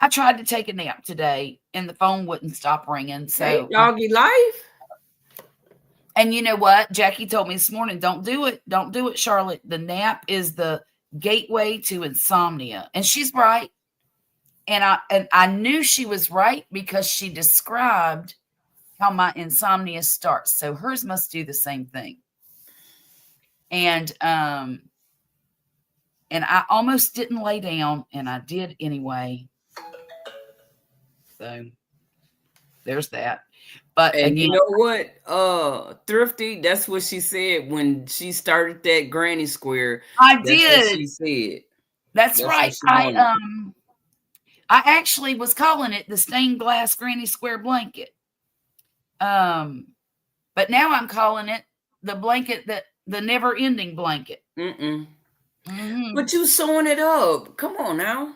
I tried to take a nap today and the phone wouldn't stop ringing. So hey, doggy life. And you know what? Jackie told me this morning, don't do it. Don't do it, Charlotte. The nap is the gateway to insomnia. And she's right. And I knew she was right because she described how my insomnia starts. So hers must do the same thing. And I almost didn't lay down, and I did anyway. So there's that. But and again, you know what? Thrifty, that's what she said when she started that granny square. I did. She said. That's right. I actually was calling it the stained glass granny square blanket. But now I'm calling it the blanket the never ending blanket. But you sewing it up. Come on now.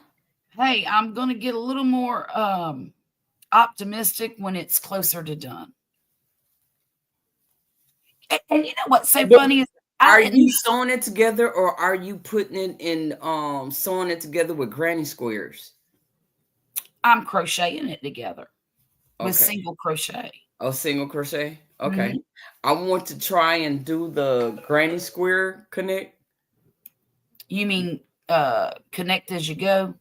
Hey, I'm gonna get a little more optimistic when it's closer to done. And you know what's so funny is are you sewing it together or are you putting it in sewing it together with granny squares? I'm crocheting it together with single crochet. Oh, single crochet? Okay. I want to try and do the granny square connect. You mean connect as you go?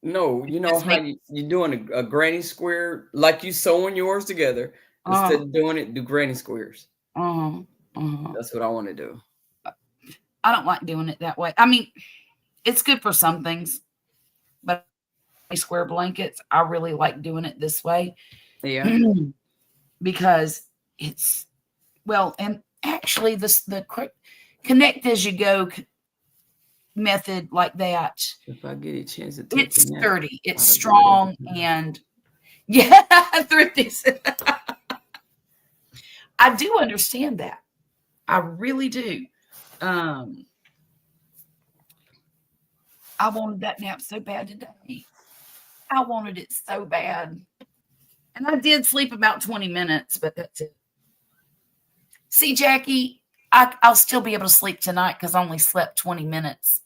No, you know how you're doing a granny square, like you sewing yours together. Instead of doing it, do granny squares. That's what I want to do. I don't like doing it that way. I mean, it's good for some things, but square blankets, I really like doing it this way. Yeah. Because it's, well, and actually the connect as you go method like that. If I get a chance to take it's sturdy, it's strong, and yeah, Thrifty. I do understand that. I really do. I wanted that nap so bad today. I wanted it so bad. And I did sleep about 20 minutes, but that's it. See, Jackie, I'll still be able to sleep tonight because I only slept 20 minutes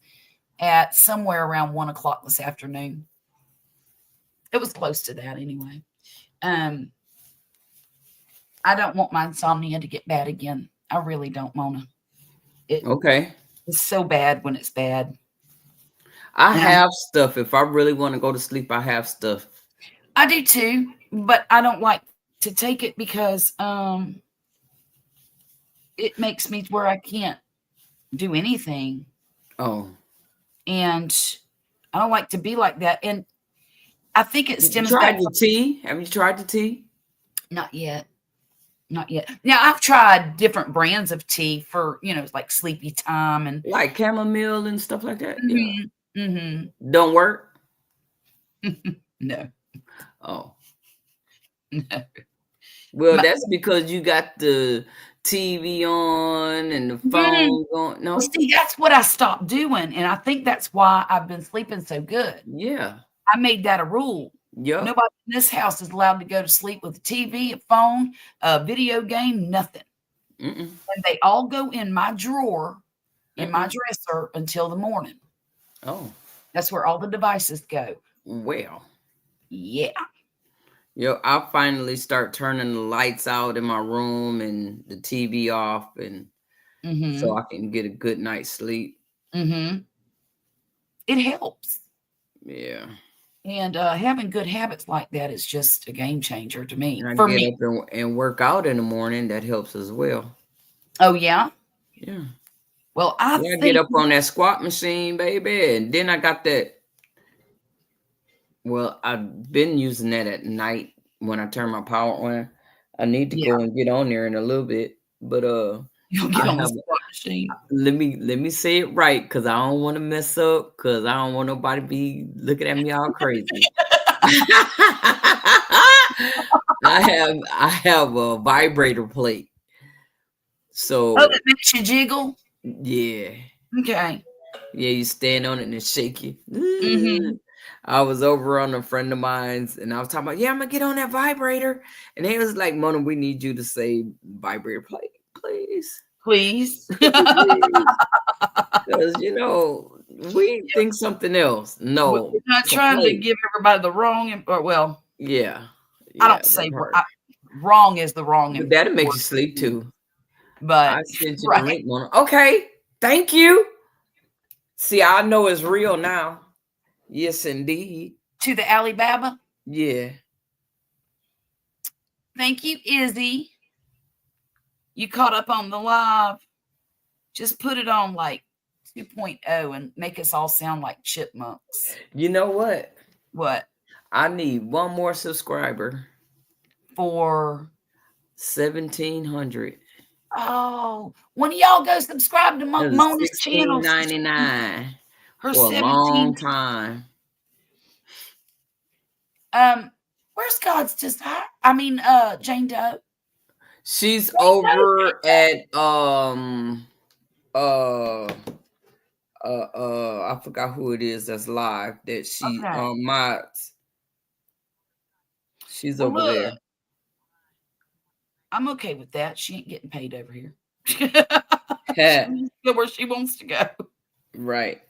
at somewhere around 1 o'clock this afternoon. It was close to that anyway. I don't want my insomnia to get bad again. I really don't, Mona. It's so bad when it's bad. I have stuff. If I really want to go to sleep, I have stuff. I do too, but I don't like to take it because it makes me where I can't do anything. Oh, And I don't like to be like that. And I think it you stems tried back the from tea? Have you tried the tea? not yet. Not yet. Now I've tried different brands of tea for, like sleepy time and Like chamomile and stuff like that? Yeah. mhm, mhm. Don't work? No. Oh. No. Well, My, that's because you got the TV on and the mhm. phone going. Well, No? see, that's what I stopped doing, and I think that's why I've been sleeping so good. Yeah. I made that a rule. Yep. Nobody in this house is allowed to go to sleep with a TV, a phone, a video game, nothing. Mm-mm. And they all go in my drawer, in my Mm-mm. dresser until the morning. Oh, That's where all the devices go. well. Yeah. Yo, I'll finally start turning the lights out in my room and the TV off, and so Mhm. I can get a good night's sleep. Mhm. It helps. Yeah. And having good habits like that is just a game changer to me. And I For get me. up and work out in the morning. That helps as well. Oh yeah. Yeah. Well, I Yeah, I get think up on that squat machine, baby. And then I got that. Well, I've been using that at night when I turn my power on. I need to yeah, go and get on there in a little bit. But you'll I get on the have squat machine. let me say it right, because I don't want to mess up, because I don't want nobody be looking at me all crazy. I have a vibrator plate. Oh, So it makes you jiggle. yeah. Okay. Yeah, you stand on it and it shake you. Mhm. I was over on a friend of mine's and I was talking about, yeah, I'm gonna get on that vibrator. And they was like, Mona, we need you to say vibrator plate, please. Please. Could you please? Because we think something else. We're No, not it's a trying to plate. give everybody the wrong, or well, Yeah. I Yeah, don't that say part. wrong is the wrong But that'll make word, you sleep too. but I sent you the right link, Mona. Okay. Thank you. See, I know it's real now. Yes, indeed. to the Alibaba. Yeah. Thank you, Izzy. You caught up on the live. Just put it on like 2.0 and make us all sound like chipmunks. You know what? What? I need one more subscriber. For 1,700. when y'all go subscribe to It was Mona's channel, $16.99 her for a 17. long time. Where's God's desire? Jane Doe. She's Jane Doe. over at uh I forgot who it is that's live that she Okay. mods. She's Well, over look, there. I'm okay with that. She ain't getting paid over here. Ha, She needs to go where she wants to go. right.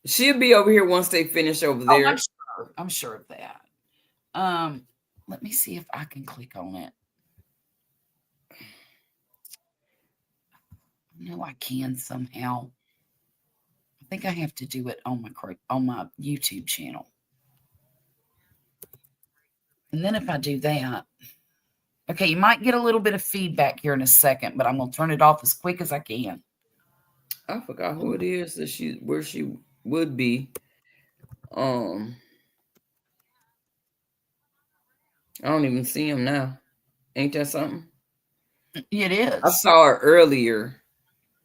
She'll be over here once they finish over Oh, I'm there. sure. I'm sure of that. Let me see if I can click on it. No, I can somehow. I think I have to do it on my YouTube channel. And then if I do that, okay, you might get a little bit of feedback here in a second, but I'm gonna turn it off as quick as I can. I forgot who it is that where she would be. Um, I don't even see him now. Ain't that something? It I is. saw her earlier.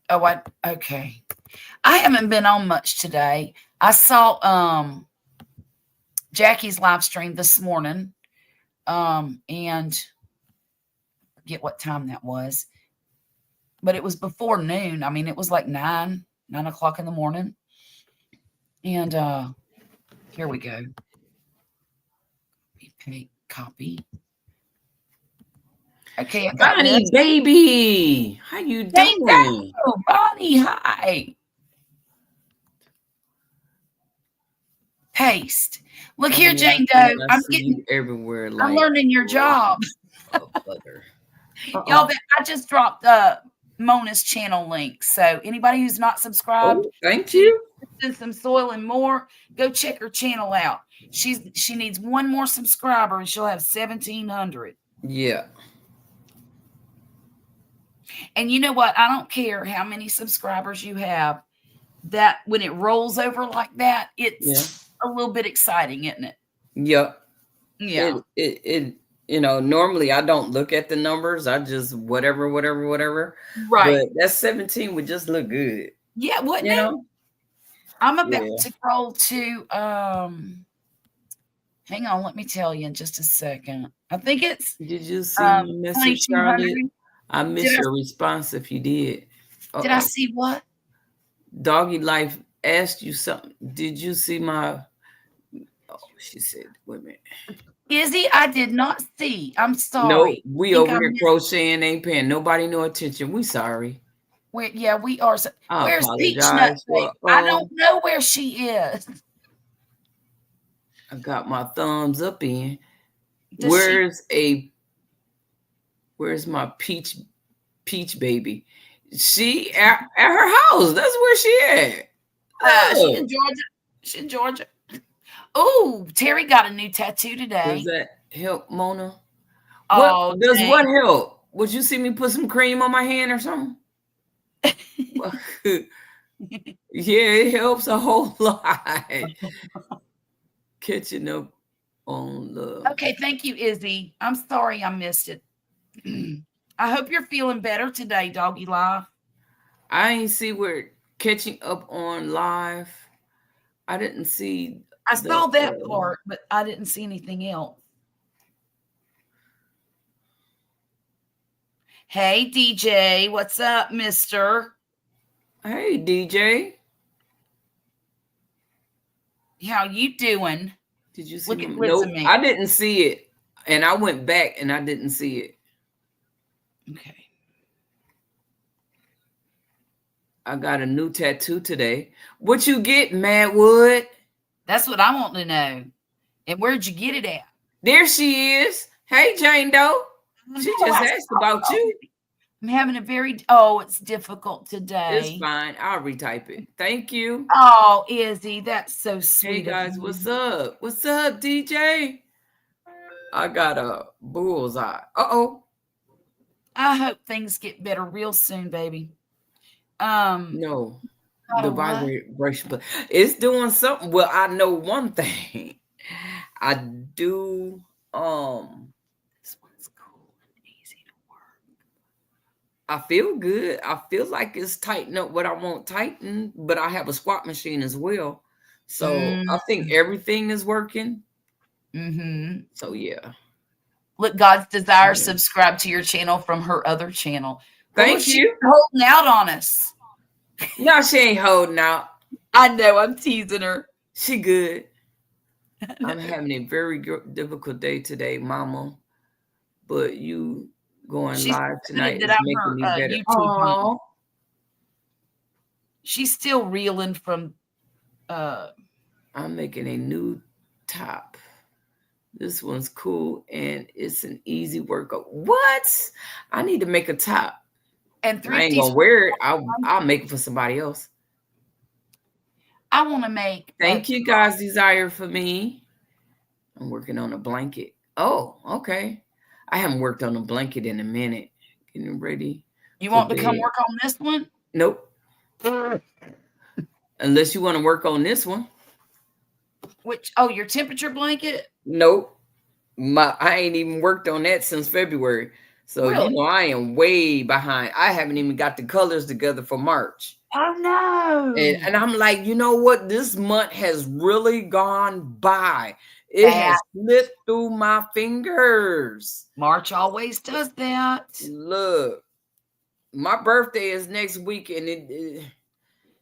Oh, okay. I haven't been on much today. I saw Jackie's live stream this morning. And forget what time that was, but it was before noon. I mean, it was like 9 o'clock in the morning. And here we go. Copy. Okay, I got Bonnie, this. baby, how you Jane doing? Doe, Bonnie, hi. Paste. Look here, Bonnie, Jane Doe. I see you everywhere. I'm Like learning your job. of butter. Y'all, I just dropped Mona's channel link. So anybody who's not subscribed Oh, thank to you. Some Soil and More, go check her channel out. She needs one more subscriber and she'll have 1,700. Yeah. And you know what? I don't care how many subscribers you have. That when it rolls over like that, Yeah. it's a little bit exciting, isn't it? Yep. Yeah. Normally I don't look at the numbers. I just whatever. But Right. that 17 would just look good, Yeah, wouldn't you it? know? I'm about Yeah. to roll to hang on, let me tell you in just a second. I think it's Did you see my message, Charlotte? 2200. I Did missed I your response if you did. did I Uh-oh. see what? Doggy Life asked you something. Did you see my she said, wait a minute. Izzy, I did not see. I'm No, sorry. I we think over I here missed crocheting, ain't paying nobody no attention. We sorry. where yeah, we are I where's Peach Nut apologize Baby? for I don't know where she is. I got my thumbs up in. Does she Where's my peach baby? She at her house. That's where she at. she in Oh, Georgia? She in Georgia. Oh, Terry got a new tattoo does today. that help, Mona? What Oh, does dang. what help? Would you see me put some cream on my hand or something? Well, yeah, it helps a whole lot. Catching up on the. Okay, thank you, Izzy. I'm sorry I missed it. I hope you're feeling better today, Doggy Life. I ain't see where catching up on live. I didn't see I the. saw that part, but I didn't see anything else. Hey, DJ, what's up, mister? Hey, DJ. How you doing? Did you see Look my? at listen Nope, me. I didn't see it, and I went back and I didn't see it. Okay. I got a new tattoo today. What you get, Madwood? That's what I want to know. And where'd you get it at? There she is. Hey, Jane Doe. She Oh, just I asked about saw. you. I'm having a very it's difficult It's today. fine. I'll retype it. Thank you. Oh, Izzy, that's so Hey sweet of guys, you. what's up? What's up, DJ? I got a bullseye. Uh-oh. I hope things get better real soon, baby. No. Got a The what? vibration, but it's doing something. Well, I know one thing. I do This one's cool and easy to work. I feel good. I feel like it's tighten up what I want tighten, but I have a squat machine as well. So I think everything is working. Mm-hmm. So yeah. Look, God's desire Yeah. subscribe to your channel from her other channel. Oh, Thank she's you. holding out on us. No, she ain't holding out. I know, I'm teasing her. She good. I I'm know. having a very difficult day today, Mama. But you going She's live tonight commented is on making her me better. YouTube, honey. Oh She's still reeling from uh I'm making a new top. This one's cool and it's an easy workout. What? I need to make a top. and I ain't Thrifty. gonna wear it. I'll make it for somebody else. I want to make a Thank you guys, desire for me. I'm working on a blanket. Oh, okay. I haven't worked on a blanket in a minute. Getting ready you for want to come bed. work on this one? Nope. Unless you want to work on this one. Which your temperature blanket? Nope. I ain't even worked on that since February. So Really? I am way behind. I haven't even got the colors together for March. Oh no. And I'm like, you know what? This month has really gone by. It That has slipped through my fingers. March always does that. Look, my birthday is next week, and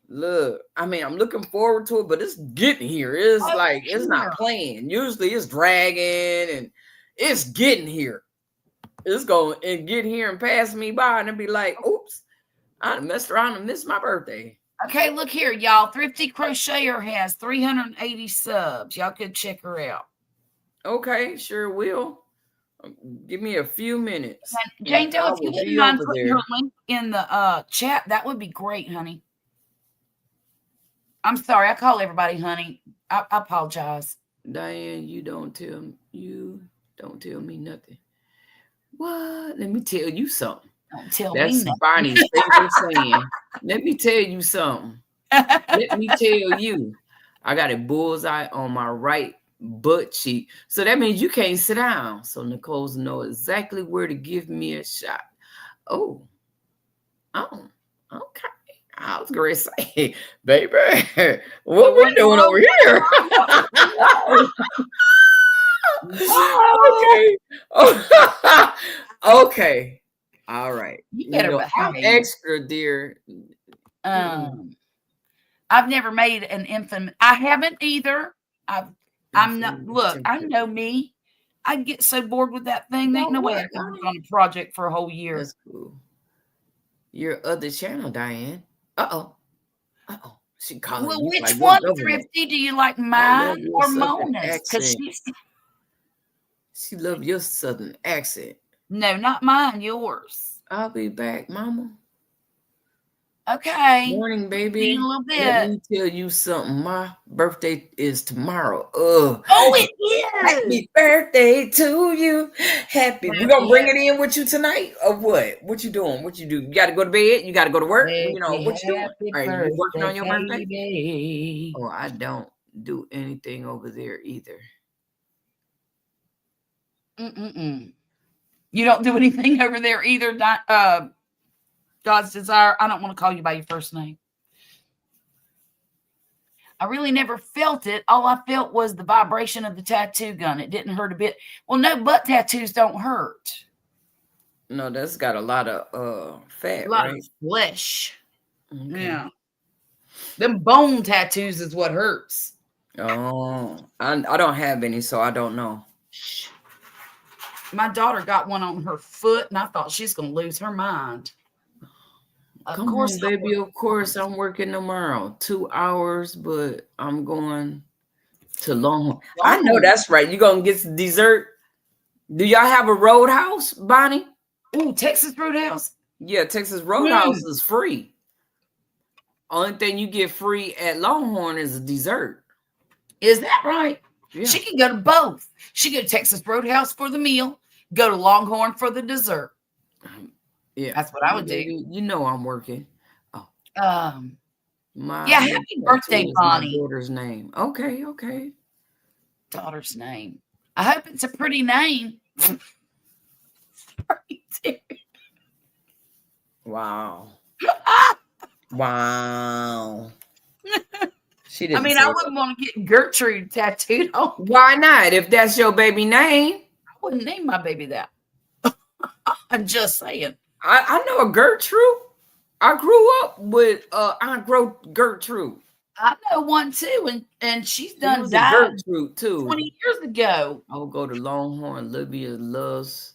look, I mean, I'm looking forward to it, but it's getting here. It's Oh, like it's not here. playing. Usually it's dragging, and it's getting here. It's going and get here and pass me by, and be like, oops, I messed around and missed my birthday. Okay, look here, y'all. Thrifty Crocheter has 380 subs. Y'all could check her out. Okay, sure will. Give me a few minutes. And Jane Doe, I if you will wouldn't be mind over putting there. her link in the chat, that would be great, honey. I'm sorry, I call everybody honey. I apologize. Diane, you don't tell me nothing. What? Let me tell you something. Don't tell me That's nothing. Bonnie's favorite saying. Let me tell you something. Let me tell you. I got a bullseye on my right butt cheek. So that means you can't sit down. So Nicole's know exactly where to give me a shot. Oh, oh, okay. I was going to say, baby, what we doing over here? Okay. Oh, okay. All right. You You better know, I'm behave. extra, dear. I've never made an infant. I haven't either. I'm not. Look, I know me. I'd get so bored with that thing. There ain't no way I could work on a project for a whole year. That's cool. Your other channel, Diane. Uh-oh. Uh-oh. She calling Well, you which like one, government. Thrifty? Do you like mine your or southern Mona's? Because accent. She love your southern accent. no, not mine. Yours. I'll be back, Mama. Okay. Morning, baby. In a little bit. Let me tell you something. My birthday is tomorrow. Oh, it is. Happy birthday to you. Happy. We're gonna bring it in with you tonight, or what? What you doing? What you do? You got to go to bed. You got to go to work. You know what you doing? Are you working on your birthday? Baby. Oh, I don't do anything over there either. You don't do anything over there either. God's desire. I don't want to call you by your first name. I really never felt it. All I felt was the vibration of the tattoo gun. It didn't hurt a bit. Well, no, butt tattoos don't hurt. No, that's got a lot of fat, a lot right? of flesh. Okay. Yeah. Them bone tattoos is what hurts. Oh, I don't have any, so I don't know. My daughter got one on her foot, and I thought she's going to lose her mind. Come on, baby. Of course, I'm working tomorrow. 2 hours, but I'm going to Longhorn. I know that's right. You going to get some dessert? Do y'all have a Roadhouse, Bonnie? Ooh, Texas Roadhouse? Yeah, Texas Roadhouse is free. Only thing you get free at Longhorn is a dessert. Is that right? Yeah. She can go to both. She can go to Texas Roadhouse for the meal, go to Longhorn for the dessert. Yeah, that's what I would do. You know I'm working. Oh, happy birthday, Bonnie. My daughter's name. Okay. Daughter's name. I hope it's a pretty name. Wow. Wow. She didn't. I mean, I wouldn't want to get Gertrude tattooed on. Why not? If that's your baby name, I wouldn't name my baby that. I'm just saying. I know a Gertrude. I grew up with Aunt Gertrude. I know one too, and she's done died Gertrude too 20 years ago. I would go to Longhorn. Libya loves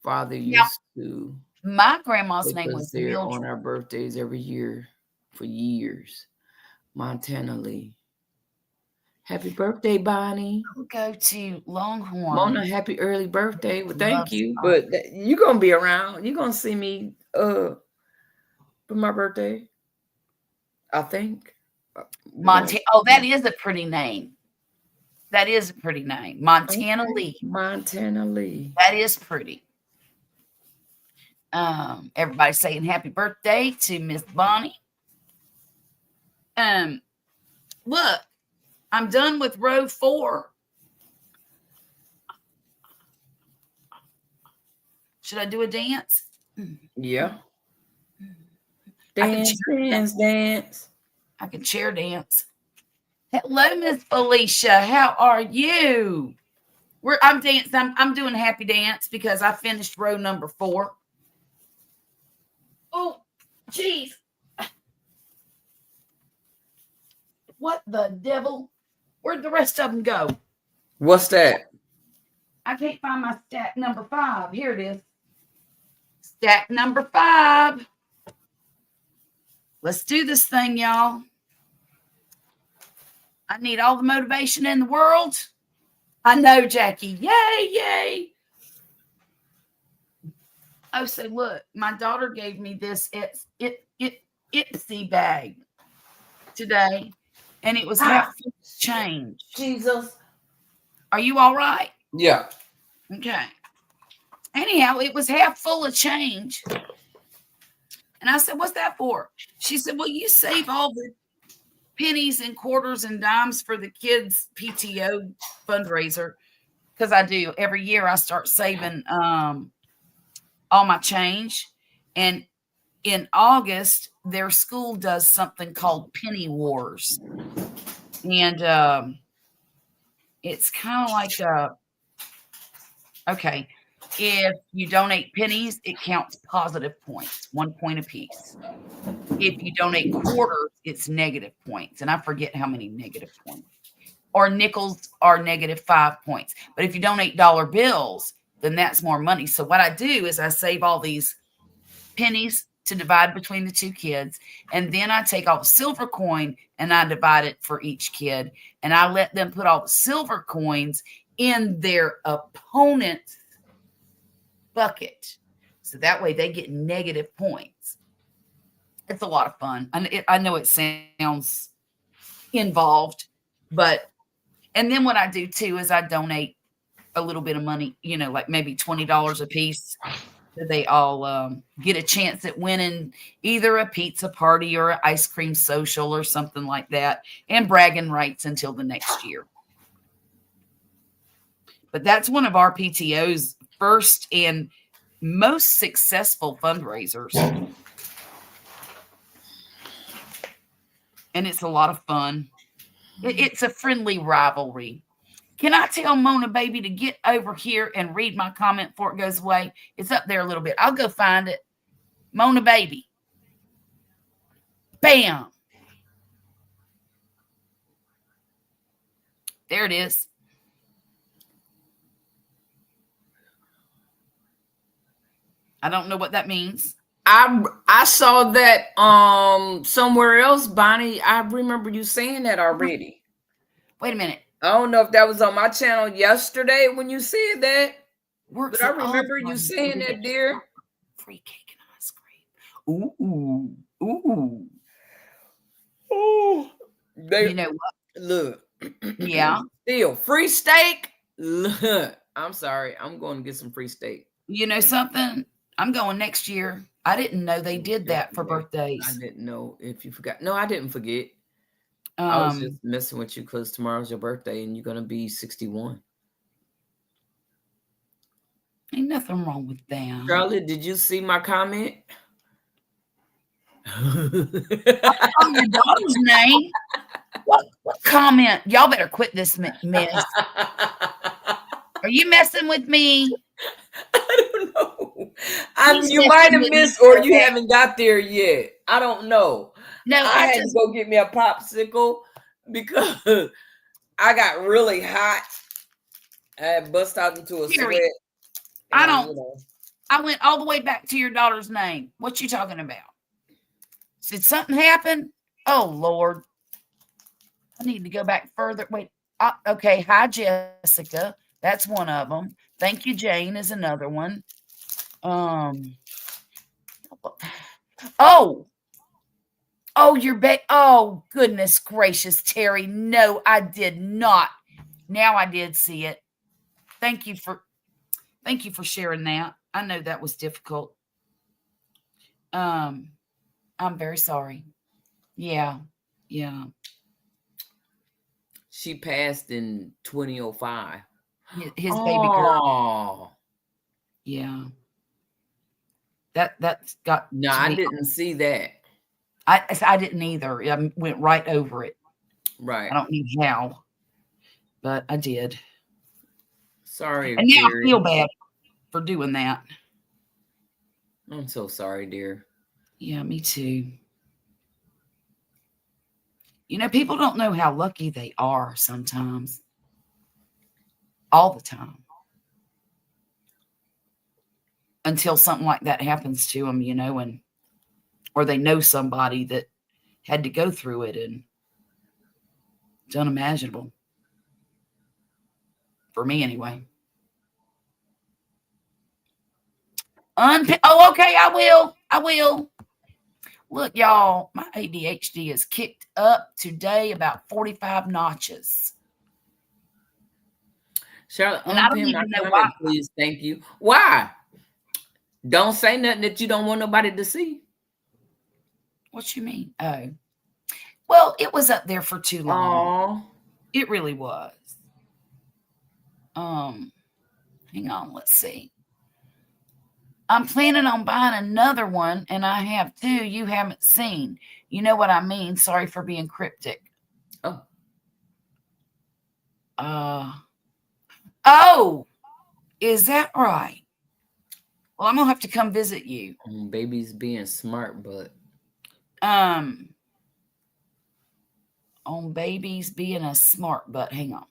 father used to. My grandma's name was there Mildred. On our birthdays every year for years. Montana Lee. Happy birthday, Bonnie. I'll go to Longhorn. Mona, happy early birthday. Well, thank you. But you're going to be around. You're going to see me for my birthday. I think. Montana. Oh, that is a pretty name. That is a pretty name. Montana Lee. Montana Lee. That is pretty. Everybody saying happy birthday to Miss Bonnie. Look, I'm done with row 4. Should I do a dance? Yeah. Dance. I can chair dance. Hello, Miss Felicia. How are you? I'm dancing. I'm doing happy dance because I finished row number 4. Oh, jeez. What the devil? Where'd the rest of them go? What's that? I can't find my stack number 5. Here it is. Stack number 5. Let's do this thing, y'all. I need all the motivation in the world. I know, Jackie. Yay. Oh, so look, my daughter gave me this Ipsy bag today, and it was half change. Jesus. Are you all right? Yeah. Okay. Anyhow, it was half full of change, And I said, what's that for? She said, well, you save all the pennies and quarters and dimes for the kids' PTO fundraiser. Because I do every year, I start saving all my change. And in August, their school does something called Penny Wars. And it's kind of like okay, if you donate pennies, it counts positive points, 1 point apiece. If you donate quarters, it's negative points. And I forget how many negative points. Or nickels are negative 5 points. But if you donate dollar bills, then that's more money. So what I do is I save all these pennies to divide between the two kids. And then I take all the silver coin and I divide it for each kid. And I let them put all the silver coins in their opponent's bucket. So that way they get negative points. It's a lot of fun. I know it sounds involved, but, and then what I do too is I donate a little bit of money, like maybe $20 a piece. So they all get a chance at winning either a pizza party or an ice cream social or something like that, and bragging rights until the next year. But that's one of our PTO's first and most successful fundraisers. And it's a lot of fun. It's a friendly rivalry. Can I tell Mona Baby to get over here and read my comment before it goes away? It's up there a little bit. I'll go find it. Mona Baby. Bam. There it is. I don't know what that means. I saw that somewhere else, Bonnie. I remember you saying that already. Wait a minute. I don't know if that was on my channel yesterday when you said that. But I remember you saying that, dear. Free cake and ice cream. Ooh. Ooh. Oh. You know what? Look. Yeah. Still, free steak. Look. I'm sorry. I'm going to get some free steak. You know something? I'm going next year. I didn't know they did that for birthdays. I didn't know if you forgot. No, I didn't forget. I was just messing with you because tomorrow's your birthday and you're going to be 61. Ain't nothing wrong with that. Charlotte, did you see my comment? On your daughter's name? What comment? Y'all better quit this mess. Are you messing with me? I don't know. You might have missed or you haven't got there yet. I don't know. No, I had to go get me a popsicle because I got really hot. I had bust out into a sweat. I went all the way back to your daughter's name. What you talking about? Did something happen? Oh, Lord. I need to go back further. Wait. Okay. Hi, Jessica. That's one of them. Thank you, Jane, is another one. Oh, you're back. Oh, goodness gracious, Terry. No, I did not. Now I did see it. Thank you for sharing that. I know that was difficult. I'm very sorry. Yeah. She passed in 2005. His baby girl. Yeah. That's got. No, I didn't see that. I didn't either. I went right over it. Right. I don't know how, but I did. Sorry. And now I feel bad for doing that. I'm so sorry, dear. Yeah, me too. People don't know how lucky they are sometimes. All the time. Until something like that happens to them, or they know somebody that had to go through it, and it's unimaginable. For me, anyway. Oh, okay, I will. Look, y'all, my ADHD is kicked up today about 45 notches. Charlotte, unpin my comment, please. Thank you. Why? Don't say nothing that you don't want nobody to see. What you mean? Oh, well, it was up there for too long. Oh, It really was. Um, hang on, let's see. I'm planning on buying another one, and I have two you haven't seen. You know what I mean. Sorry for being cryptic. oh, Uh, oh, is that right? Well, I'm gonna have to come visit you. baby's being smart, but Um, on babies being a smart butt. Hang on.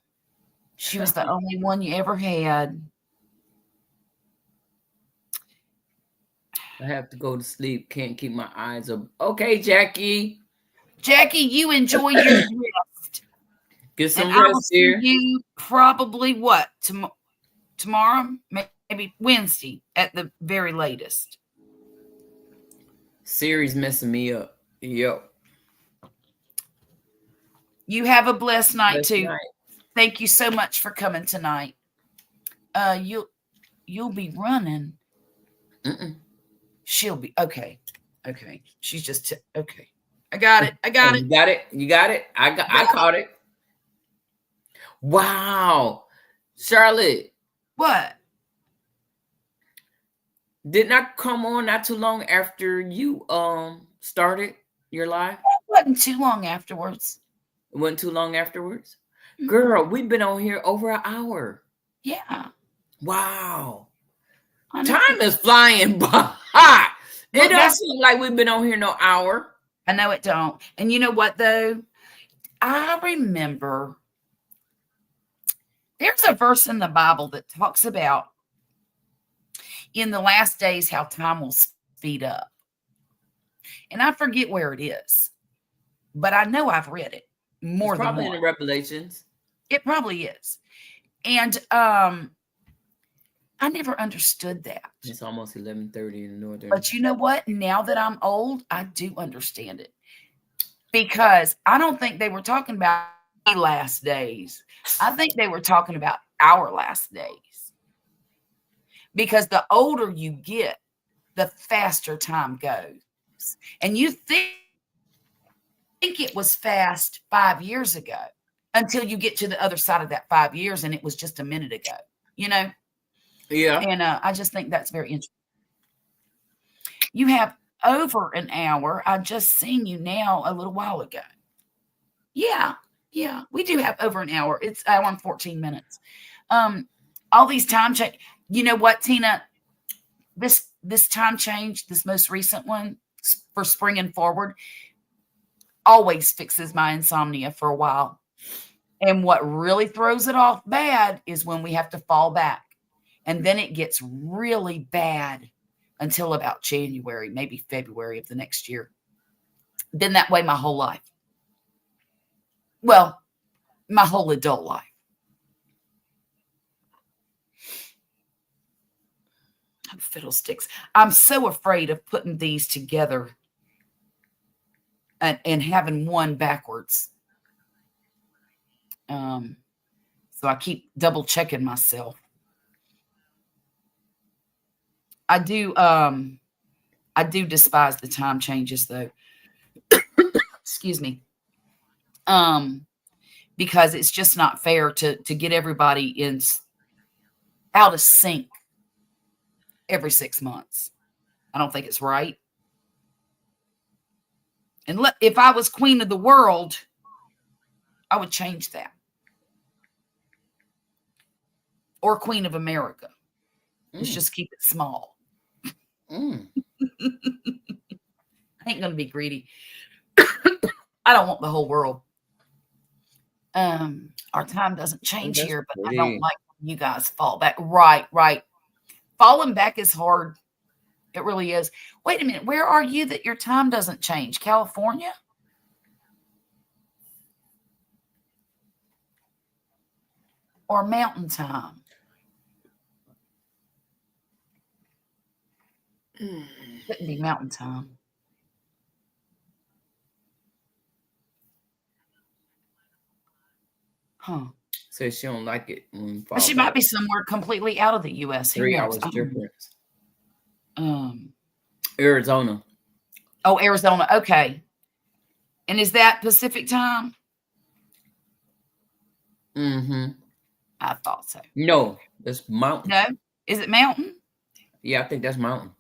She was the only one you ever had. I have to go to sleep. Can't keep my eyes up. Okay, Jackie, Jackie, you enjoy your rest. get And some I will rest see here. you probably what? Tomorrow? Maybe Wednesday at the very latest. Siri's messing me up. Yo, You have a blessed night last too. night. Thank you so much for coming tonight. You'll be running. Mm-mm. She'll be okay. Okay. She's just okay. I got it. I Oh, got it. you got it. You got it. I caught it. Wow, Charlotte, What? didn't I come on not too long after you started your live? It wasn't too long afterwards. It wasn't too long afterwards. Mhm. Girl, we've been on here over an hour. Yeah. Wow. I know. Time is flying by. It Look, don't seem like we've been on here no hour. I know it don't. And you know what though? I remember there's a verse in the Bible that talks about in the last days how time will speed up. And I forget where it is, but I know I've read it It's more than probably in once. the Revelations. It probably is. And I never understood that. It's almost 11:30 in the northern. But you know what? Now that I'm old, I do understand it. Because I don't think they were talking about the last days. I think they were talking about our last days. Because the older you get, the faster time goes. And you think it was fast 5 years ago until you get to the other side of that 5 years and it was just a minute ago, you know? Yeah. And I just think that's very interesting. You have over an hour. I just seen you now a little while ago. Yeah, yeah, we do have over an hour. It's hour and 14 minutes. All these time change. You know what, Tina? This time change, this most recent one for spring and forward, always fixes my insomnia for a while. And what really throws it off bad is when we have to fall back. And then it gets really bad until about January, maybe February of the next year. Been that way my whole life. Well, my whole adult life. Fiddlesticks. I'm so afraid of putting these together and having one backwards. So I keep double checking myself. I do despise the time changes though. Excuse me. Because it's just not fair to get everybody in out of sync every 6 months. I don't think it's right. And if I was queen of the world, I would change that. Or queen of America. Let's just keep it small. I ain't going to be greedy. I don't want the whole world. Our time doesn't change here, but I don't like when you guys fall back. Right. Falling back is hard. It really is. Wait a minute. Where are you that your time doesn't change? California? Or mountain time? Couldn't be mountain time. Huh. So she don't like it when we fall But she back. might be somewhere completely out of the U.S. Who 3 knows? hours difference. Um, Arizona. Oh, Arizona. Okay. And is that Pacific time? Mm-hmm. I thought so. No, that's mountain. No? Is it mountain? Yeah, I think that's mountain.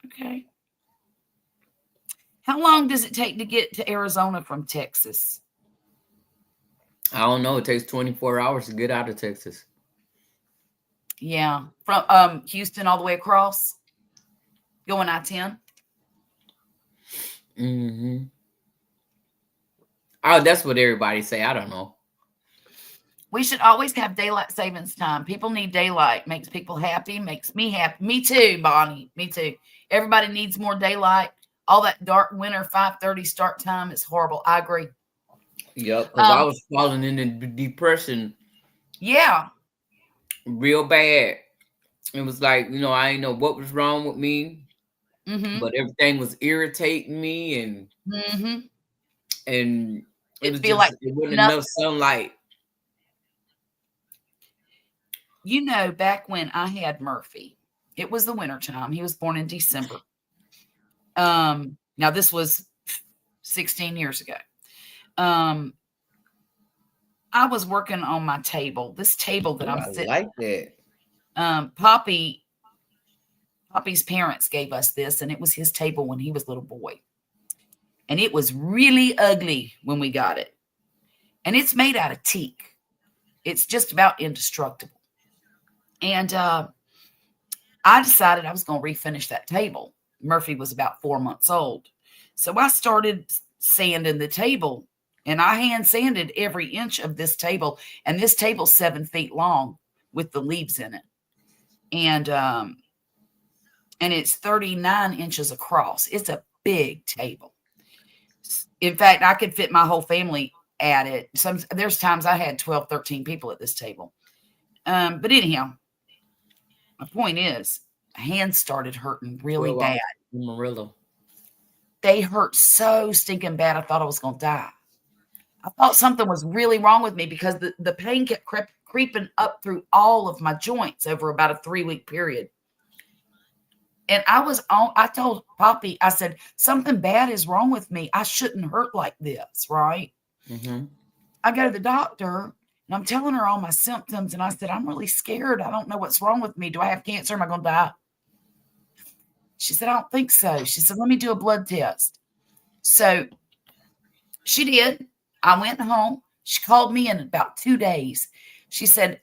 Okay. How long does it take to get to Arizona from Texas? I don't know. It takes 24 hours to get out of Texas. Yeah. From Houston all the way across? Going I-10? Mm-hmm. Oh, that's what everybody say. I don't know. We should always have daylight savings time. People need daylight. Makes people happy. Makes me happy. Me too, Bonnie. Me too. Everybody needs more daylight. All that dark winter 5:30 start time is horrible. I agree. Yep, because I was falling into depression Yeah. real bad. It was like, I didn't know what was wrong with me, Mm-hmm. but everything was irritating me, and Mm-hmm. it was Feel like just, it wasn't nothing. enough sunlight. Back when I had Murphy, it was the wintertime. He was born in December. Now this was 16 years ago. I was working on my table. This table that I'm I sitting. like that. Poppy's parents gave us this, and it was his table when he was a little boy. And it was really ugly when we got it. And it's made out of teak. It's just about indestructible. And I decided I was going to refinish that table. Murphy was about 4 months old. So I started sanding the table, and I hand sanded every inch of this table. And this table's 7 feet long with the leaves in it. And it's 39 inches across. It's a big table. In fact, I could fit my whole family at it. There's times I had 12, 13 people at this table. But anyhow, my point is, hands started hurting really bad. Amarillo. They hurt so stinking bad, I thought I was going to die. I thought something was really wrong with me because the pain kept creeping up through all of my joints over about a 3-week period. And I told Poppy, I said, something bad is wrong with me. I shouldn't hurt like this, right? Mm-hmm. I go to the doctor, and I'm telling her all my symptoms. And I said, I'm really scared. I don't know what's wrong with me. Do I have cancer? Am I going to die? She said, I don't think so. She said, let me do a blood test. So she did. I went home. She called me in about 2 days. She said,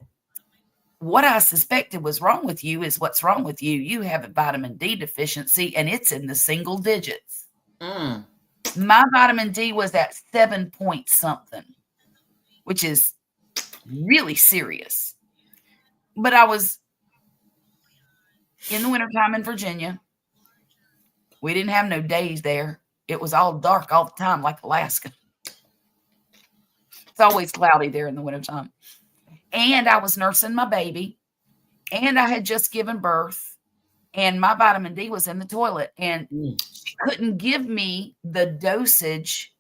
what I suspected was wrong with you is what's wrong with you. You have a vitamin D deficiency, and it's in the single digits. Mm. My vitamin D was at 7 point something, which is really serious. But I was in the wintertime in Virginia. We didn't have no days there. It was all dark all the time, like Alaska. It's always cloudy there in the wintertime. And I was nursing my baby, and I had just given birth, and my vitamin D was in the toilet, and she couldn't give me the dosage,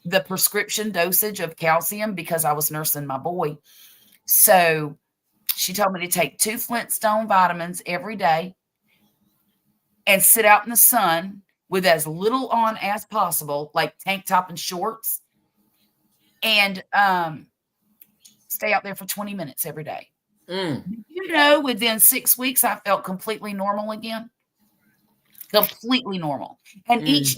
the prescription dosage of calcium because I was nursing my boy. So she told me to take 2 Flintstone vitamins every day and sit out in the sun with as little on as possible, like tank top and shorts, and stay out there for 20 minutes every day. Within 6 weeks, I felt completely normal again. Completely normal. And each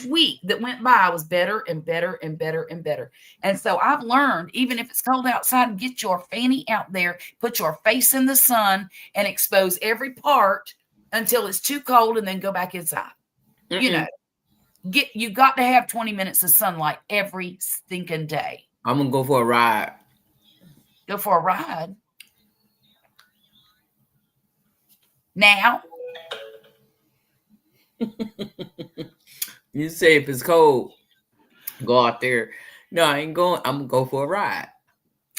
week that went by was better and better and better and better. And so I've learned, even if it's cold outside, get your fanny out there, put your face in the sun, and expose every part until it's too cold, and then go back inside. You got to have 20 minutes of sunlight every stinking day. I'm gonna go for a ride. Go for a ride. Now. You say if it's cold, go out there. No, I ain't going. I'm gonna go for a ride.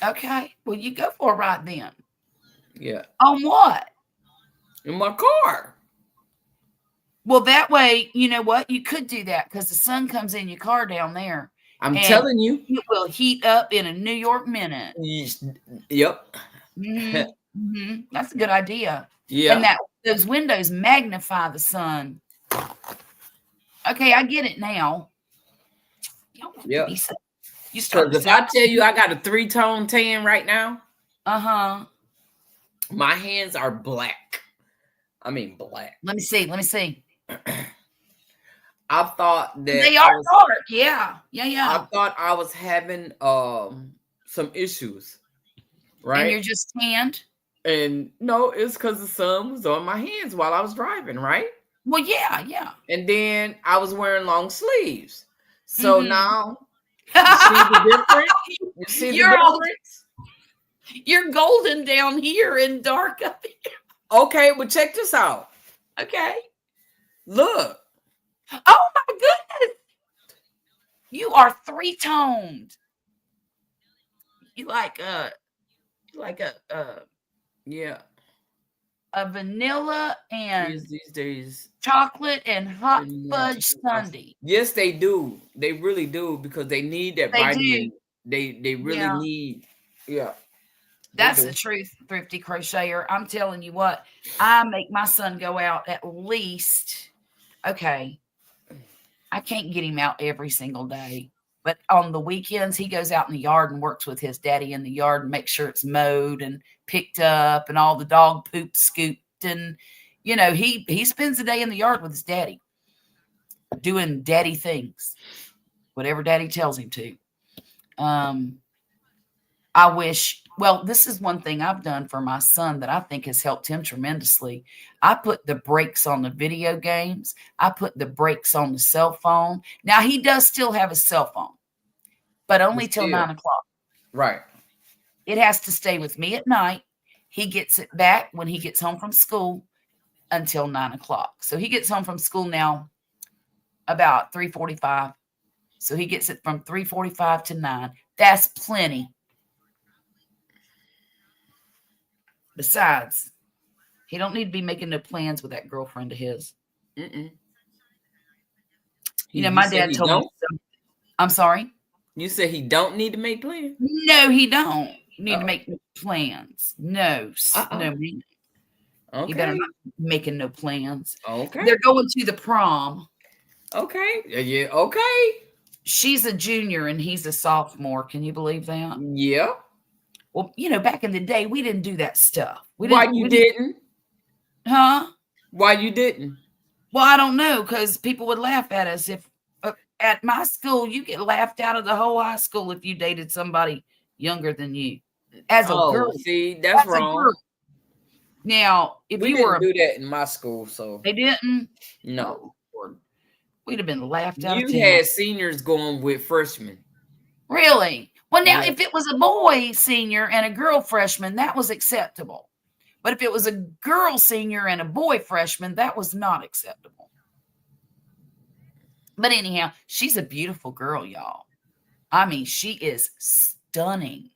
Okay. Well, you go for a ride then. Yeah. On what? In my car. Well, that way, you know what? You could do that because the sun comes in your car down there. I'm telling you. It will heat up in a New York minute. Yep. Mm-hmm. That's a good idea. Yeah. And those windows magnify the sun. Okay, I get it now. You don't have to Yep. be so. You start Because to if sound. I tell you I got a 3-tone tan right now, Uh-huh. my hands are black. I mean black. Let me see. Let me see. I thought that They are dark. Yeah. Yeah, I yeah. thought I was having some issues, And right? you're just tanned? And no, it's because the sun was on my hands while I was driving, right? Well, yeah, yeah. And then I was wearing long sleeves. So Mhm. now you see the difference? You see the You're all difference? you're golden down here and dark up here. Okay, well, check this out. Okay. Look. Oh my goodness. You are three-toned. You like Yeah. a vanilla and These days. chocolate and hot And fudge sundae. yes, they do. They really do because they need that They do. vitamin. They really Yeah. need. Yeah, they That's do. the truth, thrifty crocheter. I'm telling you what, I make my son go out at least, okay, I can't get him out every single day. But on the weekends, he goes out in the yard and works with his daddy in the yard and makes sure it's mowed and picked up and all the dog poop scooped. And, he spends the day in the yard with his daddy doing daddy things, whatever daddy tells him to. Um, I wish, well, this is one thing I've done for my son that I think has helped him tremendously. I put the brakes on the video games. I put the brakes on the cell phone. Now, he does still have a cell phone, but only till Still 9 o'clock. right. It has to stay with me at night. He gets it back when he gets home from school until 9 o'clock. So he gets home from school now about 3:45. So he gets it from 3:45 to 9. That's plenty. Besides, he don't need to be making no plans with that girlfriend of his. Mm-mm. You My said dad he told me don't. something. I'm sorry? You said he don't need to make plans. No, he don't need to Oh, make no plans. No, no, man. He better okay, not be making no plans. okay, They're going to the prom. okay. Yeah, okay. She's a junior and he's a sophomore. Can you believe that? Yeah. Well, back in the day, we didn't do that stuff. Why you didn't? Huh? Why you didn't? Well, I don't know because people would laugh at us if at my school you get laughed out of the whole high school if you dated somebody younger than you as a girl. Oh, see, that's As a girl. wrong. Now, if We you didn't were, do that in my school, so they didn't. no. Oh, Lord. We'd have been laughed out of You town. had seniors going with freshmen. Really? Well, now, Yeah. if it was a boy senior and a girl freshman, that was acceptable. But if it was a girl senior and a boy freshman, that was not acceptable. But anyhow, she's a beautiful girl, y'all. I mean, she is stunning.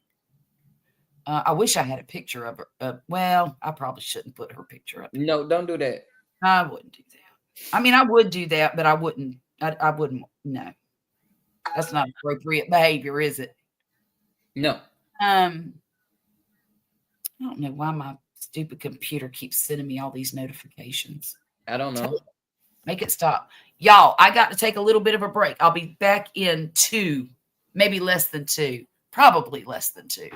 I wish I had a picture of her. Well, I probably shouldn't put her picture up. No, don't do that. I wouldn't do that. I mean, I would do that, but I wouldn't. I wouldn't. No, that's not appropriate behavior, is it? No. I don't know why my stupid computer keeps sending me all these notifications. I don't know. Make it stop. Y'all, I got to take a little bit of a break. I'll be back in 2, maybe less than 2, probably less than 2.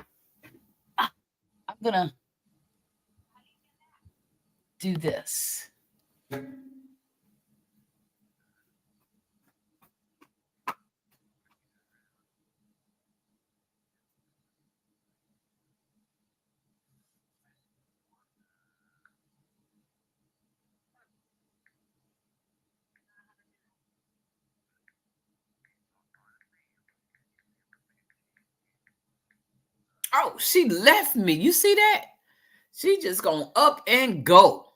I'm going to do this. Oh, she left me. You see that? She just gonna up and go.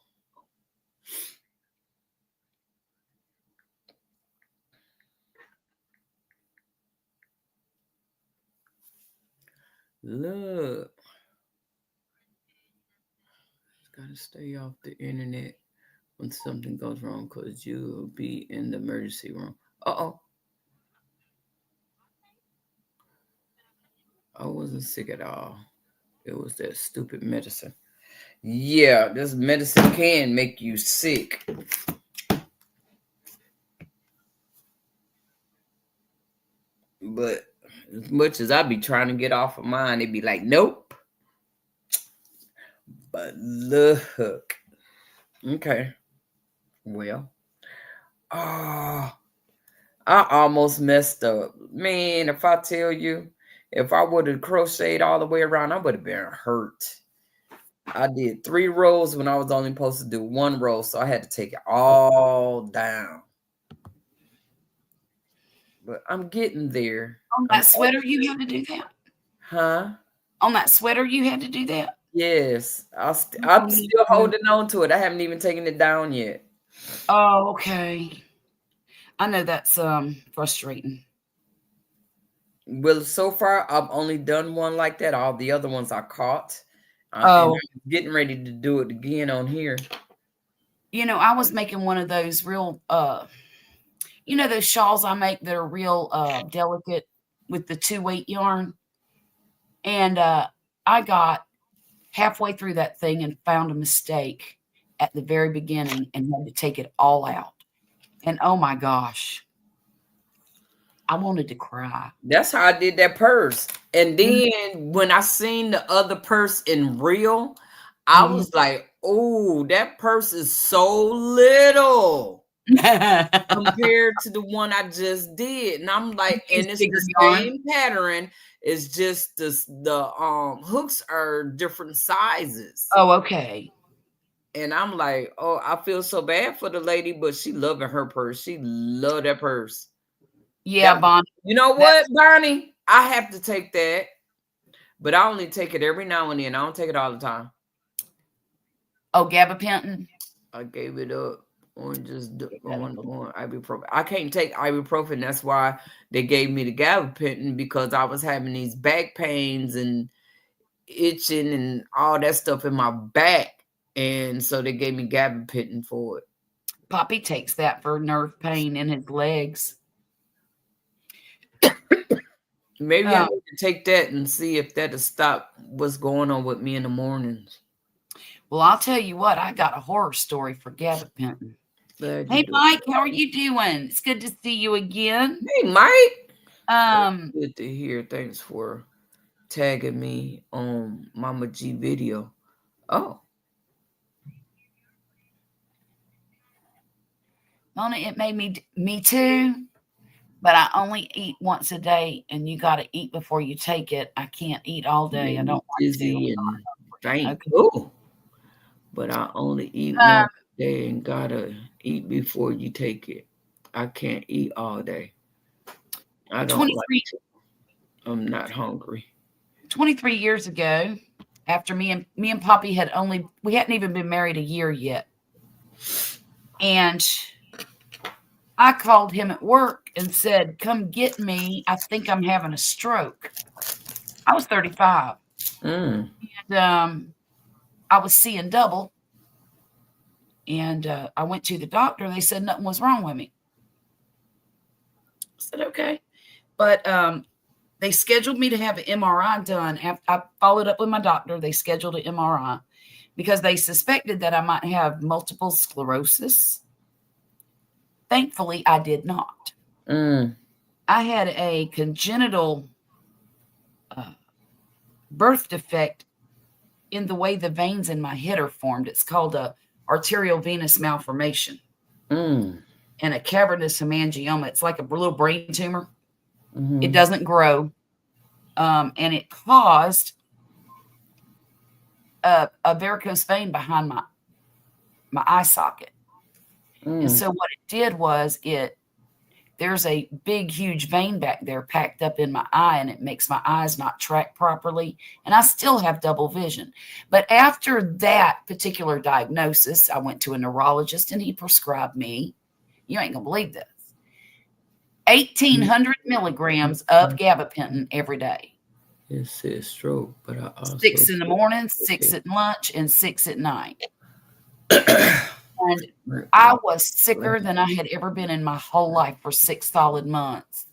Look. Gotta stay off the internet when something goes wrong because you'll be in the emergency room. Uh-oh. I wasn't sick at all. It was that stupid medicine. Yeah, this medicine can make you sick. But as much as I be trying to get off of mine, they be like, nope. But look. Okay. Well. Oh, I almost messed up. Man, if I tell you, if I would have crocheted all the way around, I would have been hurt. I did 3 rows when I was only supposed to do 1 row, so I had to take it all down. But I'm getting there. On that sweater, you had to do that? Huh? On that sweater, you had to do that? Yes. I'm still holding on to it. I haven't even taken it down yet. Oh, okay. I know that's frustrating. Well, so far I've only done one like that. All the other ones I caught. And Oh, I'm getting ready to do it again on here. you know, I was making one of those real you know those shawls I make that are real delicate with the 2-weight yarn? And I got halfway through that thing and found a mistake at the very beginning and had to take it all out. And oh my gosh, I wanted to cry. That's how I did that purse. And then when I seen the other purse in real, I was like, oh, that purse is so little compared to the one I just did. And I'm like, and it's the same pattern. It's just the hooks are different sizes. Oh, okay. And I'm like, oh, I feel so bad for the lady, but she loving her purse. She loved that purse. Yeah, Bonnie. You know what, Bonnie? I have to take that, but I only take it every now and then. I don't take it all the time. Oh, gabapentin? I gave it up on just on ibuprofen. I can't take ibuprofen. That's why they gave me the gabapentin, because I was having these back pains and itching and all that stuff in my back. And so they gave me gabapentin for it. Poppy takes that for nerve pain in his legs. Maybe I need to take that and see if that'll stop what's going on with me in the mornings. Well, I'll tell you what, I got a horror story for gabapentin. Hey, Mike, how are you doing? It's good to see you again. Hey, Mike. Good to hear. Thanks for tagging me on Mama G video. Oh. Mona, it made me too, but I only eat once a day, and you got to eat before you take it. I can't eat all day. I don't want to. And faint. Okay. But I only eat once a day and gotta eat before you take it. I can't eat all day. I don't like to. I'm not hungry. 23 years ago, after me and Poppy we hadn't even been married a year yet. And I called him at work and said, come get me. I think I'm having a stroke. I was 35. And I was seeing double. And I went to the doctor. They said nothing was wrong with me. I said, okay. But they scheduled me to have an MRI done. I followed up with my doctor. They scheduled an MRI because they suspected that I might have multiple sclerosis. Thankfully, I did not. I had a congenital birth defect in the way the veins in my head are formed. It's called a arterial venous malformation and a cavernous hemangioma. It's like a little brain tumor. It doesn't grow. And it caused a varicose vein behind my eye socket. And so what it did was there's a big, huge vein back there packed up in my eye, and it makes my eyes not track properly. And I still have double vision. But after that particular diagnosis, I went to a neurologist, and he prescribed me, you ain't gonna believe this, 1,800 milligrams of gabapentin every day. It says stroke, but I also 6 in the morning, 6 at lunch, and 6 at night. And I was sicker than I had ever been in my whole life for 6 solid months.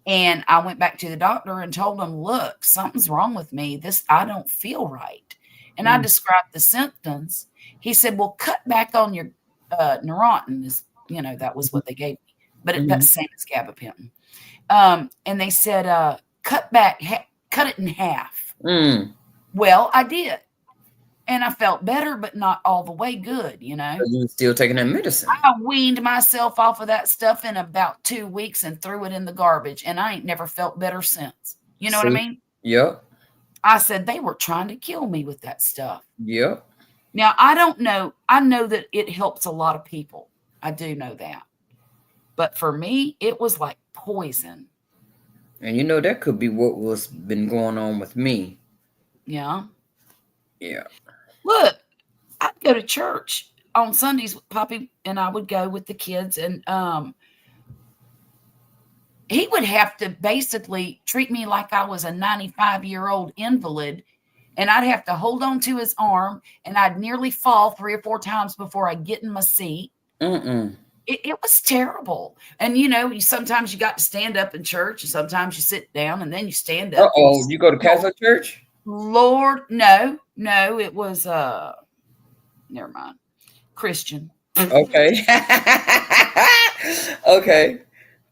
And I went back to the doctor and told him, look, something's wrong with me. I don't feel right. And I described the symptoms. He said, well, cut back on your Neurontin. That was what they gave me. but that's Mhm. the same as gabapentin. And they said, cut it in half. Mm. Well, I did. And I felt better, but not all the way good, you know. But you still taking that medicine. I weaned myself off of that stuff in about 2 weeks and threw it in the garbage, and I ain't never felt better since. You know what I See? mean? Yep. I said they were trying to kill me with that stuff. Yep. Now, I don't know. I know that it helps a lot of people. I do know that. But for me, it was like poison. And you know that could be what was been going on with me. Yeah. Yeah. Look, I'd go to church on Sundays. Poppy and I would go with the kids, and he would have to basically treat me like I was a 95-year-old invalid, and I'd have to hold on to his arm, and I'd nearly fall 3 or 4 times before I get in my seat. Mm-mm. It was terrible. And you know, sometimes you got to stand up in church, and sometimes you sit down, and then you stand up. And You go to Catholic church? Lord, no, it was never mind. Christian. Okay. Okay.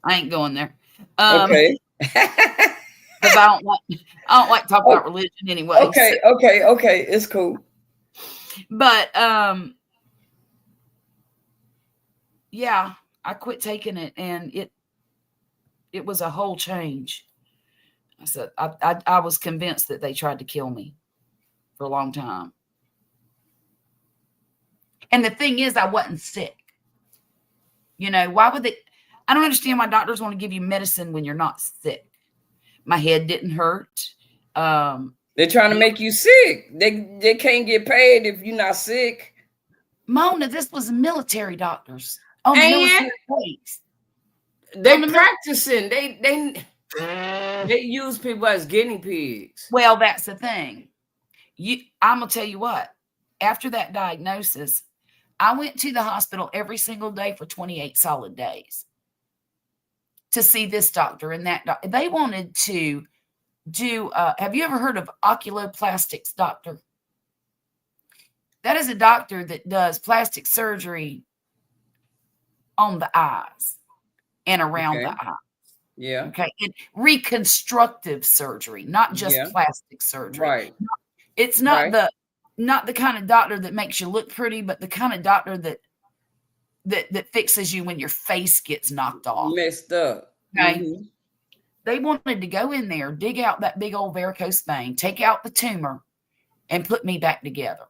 I ain't going there. Okay. Because I don't like talking about religion anyway. Okay. So. Okay. It's cool. But yeah, I quit taking it, and it was a whole change. I said I was convinced that they tried to kill me for a long time. And the thing is, I wasn't sick. You know, why would they? I don't understand why doctors want to give you medicine when you're not sick. My head didn't hurt. They're trying to make you sick. They can't get paid if you're not sick. Mona, this was military doctors on And military base. they practicing. They use people as guinea pigs. Well, that's the thing. I'm gonna tell you what. After that diagnosis, I went to the hospital every single day for 28 solid days to see this doctor and that doctor. They wanted to do. Have you ever heard of oculoplastics doctor? That is a doctor that does plastic surgery on the eyes and around the eye. Yeah. Okay. And reconstructive surgery, not just plastic surgery. Right. It's not the kind of doctor that makes you look pretty, but the kind of doctor that fixes you when your face gets knocked off. Messed up. Okay. Mm-hmm. They wanted to go in there, dig out that big old varicose vein, take out the tumor, and put me back together.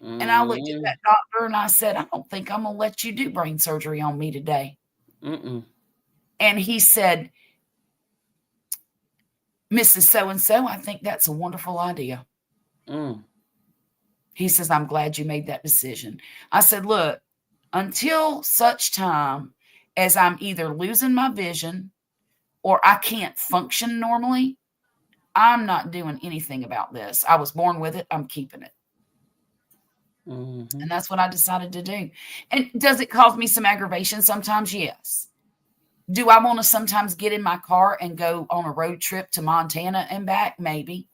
Mm-hmm. And I looked at that doctor and I said, I don't think I'm going to let you do brain surgery on me today. Mm-mm. And he said, Mrs. So-and-so, I think that's a wonderful idea. Mm. He says, I'm glad you made that decision. I said, look, until such time as I'm either losing my vision or I can't function normally, I'm not doing anything about this. I was born with it. I'm keeping it. Mm-hmm. And that's what I decided to do. And does it cause me some aggravation sometimes? Yes. Do I want to sometimes get in my car and go on a road trip to Montana and back? Maybe.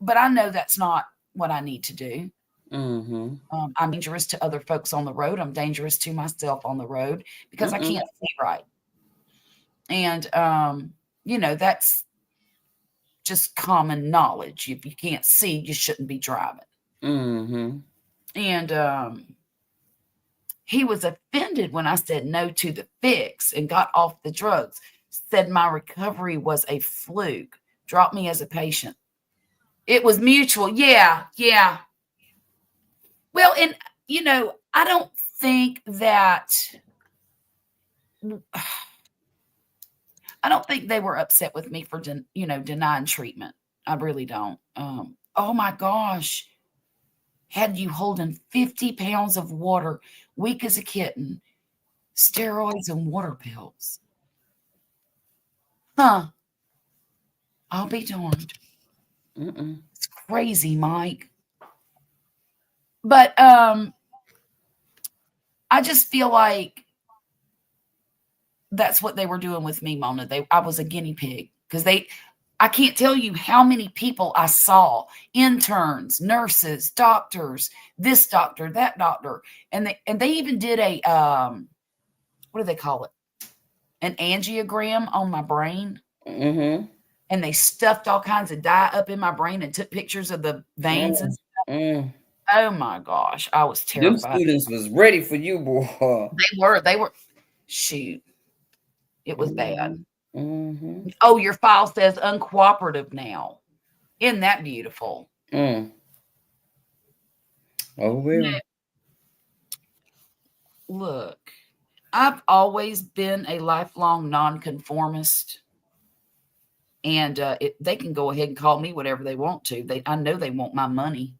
But I know that's not what I need to do. Mm-hmm. I'm dangerous to other folks on the road. I'm dangerous to myself on the road because I can't see right. And, you know, that's just common knowledge. If you can't see, you shouldn't be driving. Mm-hmm. And he was offended when I said no to the fix and got off the drugs, said my recovery was a fluke, dropped me as a patient. It was mutual. Yeah. Well, and, you know, I don't think they were upset with me for, denying treatment. I really don't. Oh my gosh. Had you holding 50 pounds of water, weak as a kitten, steroids and water pills. Huh. I'll be darned. It's crazy, Mike. But I just feel like that's what they were doing with me, Mona. I was a guinea pig because I can't tell you how many people I saw, interns, nurses, doctors, this doctor, that doctor. And they even did a what do they call it? An angiogram on my brain. Mm-hmm. And they stuffed all kinds of dye up in my brain and took pictures of the veins and Mm, stuff. mm. Oh my gosh, I was Them terrified. students was ready for you, boy. They were shoot, it was bad. Mm-hmm. Mm-hmm. Oh, your file says uncooperative now. Isn't that beautiful? Mm. Oh No, well. look, I've always been a lifelong nonconformist, and they can go ahead and call me whatever they want to. I know they want my money,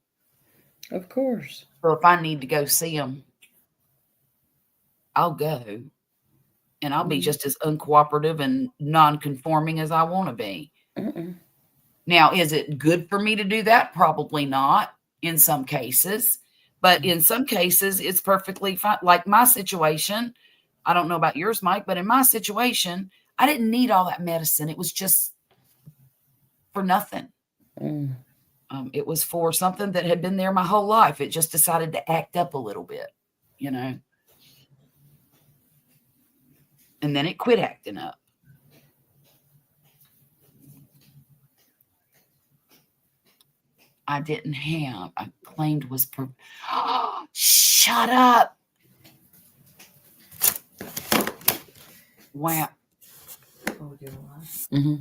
Of course. so if I need to go see them, I'll go, and I'll be Mm. just as uncooperative and nonconforming as I want to be. Mm-mm. Now, is it good for me to do that? Probably not in some cases, but in some cases, it's perfectly fine. Like my situation, I don't know about yours, Mike, but in my situation, I didn't need all that medicine. It was just for nothing. Mm. It was for something that had been there my whole life. It just decided to act up a little bit, you know, and then it quit acting up. I didn't have. I claimed was. Shut up! Wow. Mm-hmm.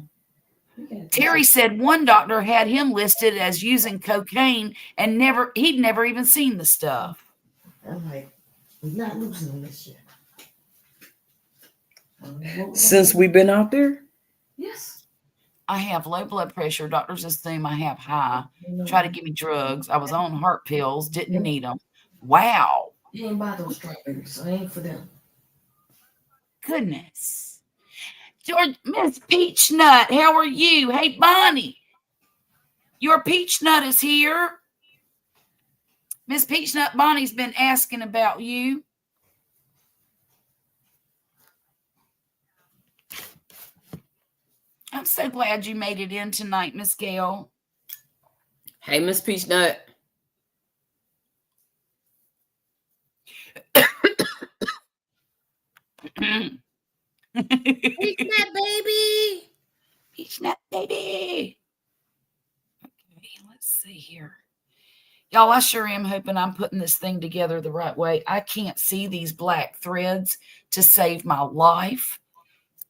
Terry said one doctor had him listed as using cocaine and he'd never even seen the stuff. I'm like, we're not losing this year. Since we've been out there? Yes. I have low blood pressure. Doctors assume I have high. Try to give me drugs. I was on heart pills. Didn't need them. Wow. You ain't buy those strawberries, so I ain't for them. Goodness. George, Miss Peachnut, how are you? Hey, Bonnie. Your Peachnut is here. Miss Peachnut, Bonnie's been asking about you. I'm so glad you made it in tonight, Miss Gail. Hey, Miss Peachnut. Peachnut baby. Peachnut baby. Okay, let's see here. Y'all, I sure am hoping I'm putting this thing together the right way. I can't see these black threads to save my life.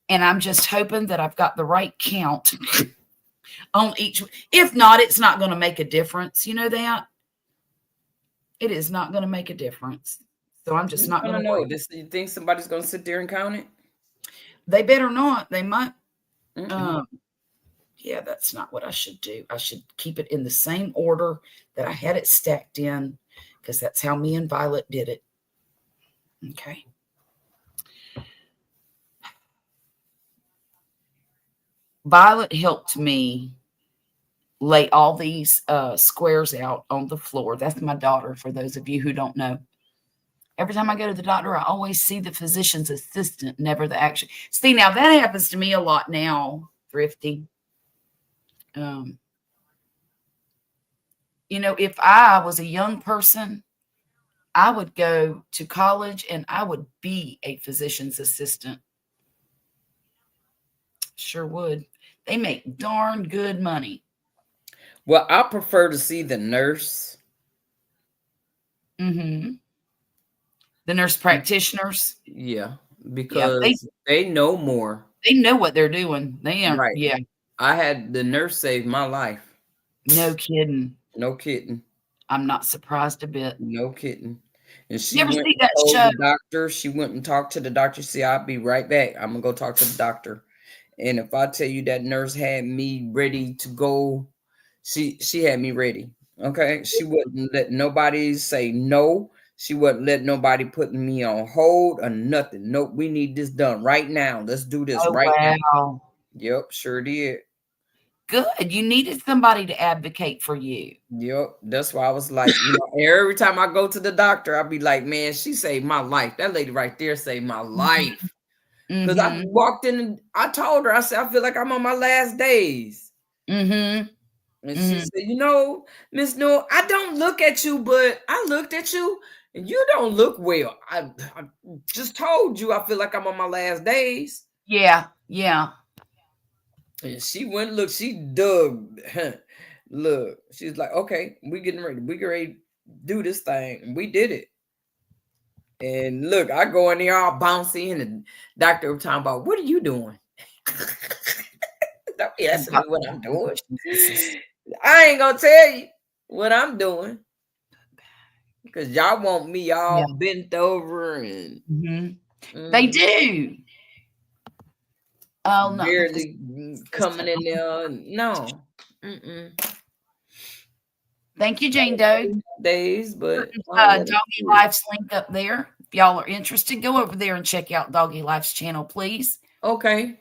And I'm just hoping that I've got the right count on each. If not, it's not going to make a difference. You know that? It is not going to make a difference. So I'm just not going to know. You think somebody's going to sit there and count it? They better not. They might. Mm-mm. Yeah, that's not what I should do. I should keep it in the same order that I had it stacked in, because that's how me and Violet did it. Okay. Violet helped me lay all these squares out on the floor. That's my daughter, for those of you who don't know. Every time I go to the doctor, I always see the physician's assistant, never the actual. See, now that happens to me a lot now, Thrifty. You know, if I was a young person, I would go to college and I would be a physician's assistant. Sure would. They make darn good money. Well, I prefer to see the nurse. Mm-hmm. The nurse practitioners. Yeah, because they know more. They know what they're doing. They are, right. Yeah. I had the nurse save my life. No kidding. No kidding. I'm not surprised a bit. No kidding. And she You ever went see and that told show? the doctor. She went and talked to the doctor. See, I'll be right back. I'm gonna go talk to the doctor. And if I tell you that nurse had me ready to go, she had me ready. Okay, she wouldn't let nobody say no. She wouldn't let nobody putting me on hold or nothing. Nope, we need this done right now. Let's do this right now. Yep, sure did. Good. You needed somebody to advocate for you. Yep, that's why I was like, every time I go to the doctor, I'll be like, man, she saved my life. That lady right there saved my life. Because I walked in and I told her, I said, I feel like I'm on my last days. Mm-hmm. And she said, Miss Newell, I don't look at you, but I looked at you. And you don't look well. I just told you I feel like I'm on my last days. Yeah, yeah. And she went, look, she dug. Look, she's like, okay, we getting ready. We get ready to do this thing. And we did it. And look, I go in there all bouncy, and the doctor was talking about, what are you doing? Don't be asking me what I'm doing. I ain't gonna tell you what I'm doing. Because y'all want me all Yeah. bent over and They do. Oh, not that this barely coming in there. No. Thank you, Jane Doe. Days, but Doggy Life's link up there. If y'all are interested, go over there and check out Doggy Life's channel, please. okay.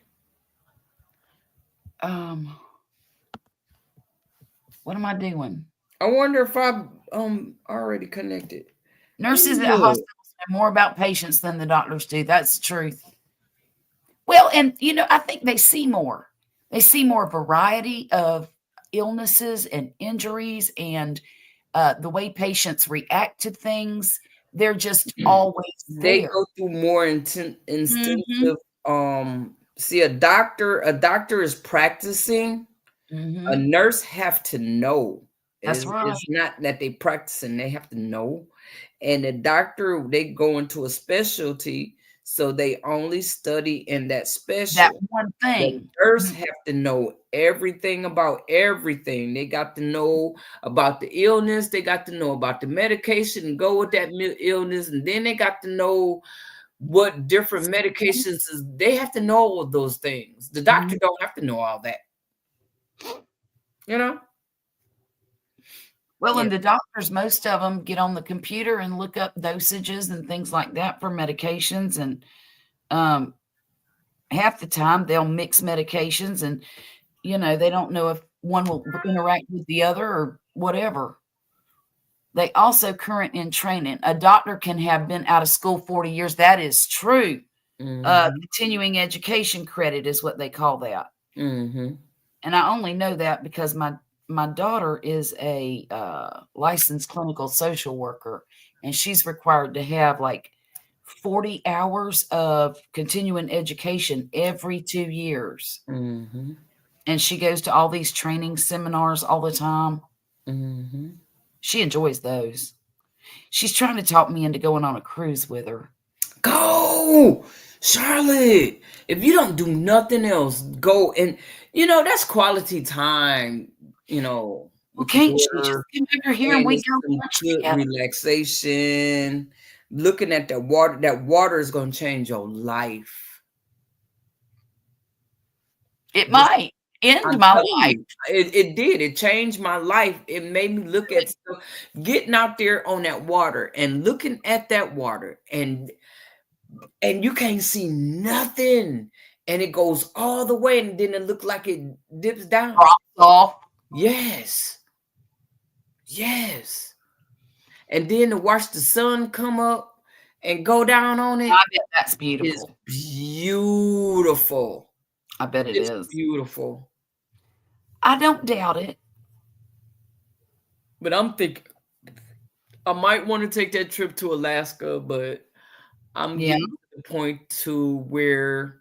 What am I doing? I wonder if I already connected. Nurses at hospitals know more about patients than the doctors do. That's the truth. Well, and I think they see more. They see more variety of illnesses and injuries and the way patients react to things. They're just always there. They go through more instinctive. See, a doctor is practicing. A nurse have to know. That's right. It's not that they practicing; they have to know. And the doctor, they go into a specialty, so they only study in that special. That one thing. The nurse have to know everything about everything. They got to know about the illness. They got to know about the medication and go with that illness. And then they got to know what different medications is. They have to know all those things. The doctor don't have to know all that. Well, and the doctors, most of them get on the computer and look up dosages and things like that for medications. And half the time they'll mix medications and, they don't know if one will interact with the other or whatever. They also current in training. A doctor can have been out of school 40 years. That is true. Continuing education credit is what they call that. And I only know that because my daughter is a licensed clinical social worker, and she's required to have like 40 hours of continuing education every 2 years. And she goes to all these training seminars all the time. She enjoys those. She's trying to talk me into going on a cruise with her. Go, Charlotte. If you don't do nothing else, go. And that's quality time. Well, can't she just come over here and we go good relaxation, looking at that water. That water is going to change your life. It might end my life. It did. It changed my life. It made me look at stuff, getting out there on that water and looking at that water, and you can't see nothing, and it goes all the way, and then it look like it dips down. Drops off. Yes. And then to watch the sun come up and go down on it. I bet that's beautiful. It's beautiful. I bet it is. Beautiful. I don't doubt it. But I'm thinking I might want to take that trip to Alaska, but I'm getting to the point to where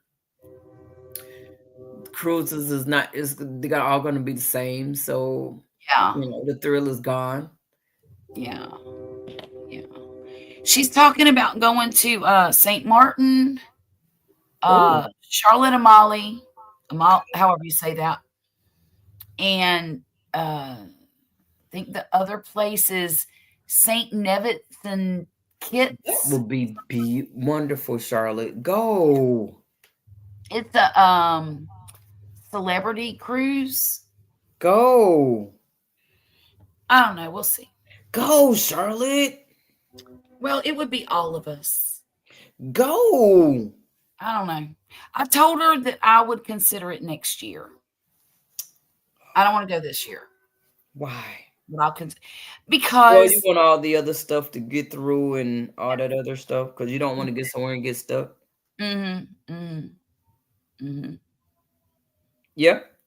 cruises they're all going to be the same. So the thrill is gone. Yeah. She's talking about going to St. Martin, Charlotte Amalie, however you say that, and I think the other place is St. Nevis and Kitts. That would be wonderful, Charlotte. Go. It's a celebrity cruise. Go. I don't know. We'll see. Go, Charlotte. Well, it would be all of us. Go. I don't know. I told her that I would consider it next year. I don't want to go this year. Why? But I'll because you want all the other stuff to get through and all that other stuff because you don't want to get somewhere and get stuck. Yeah.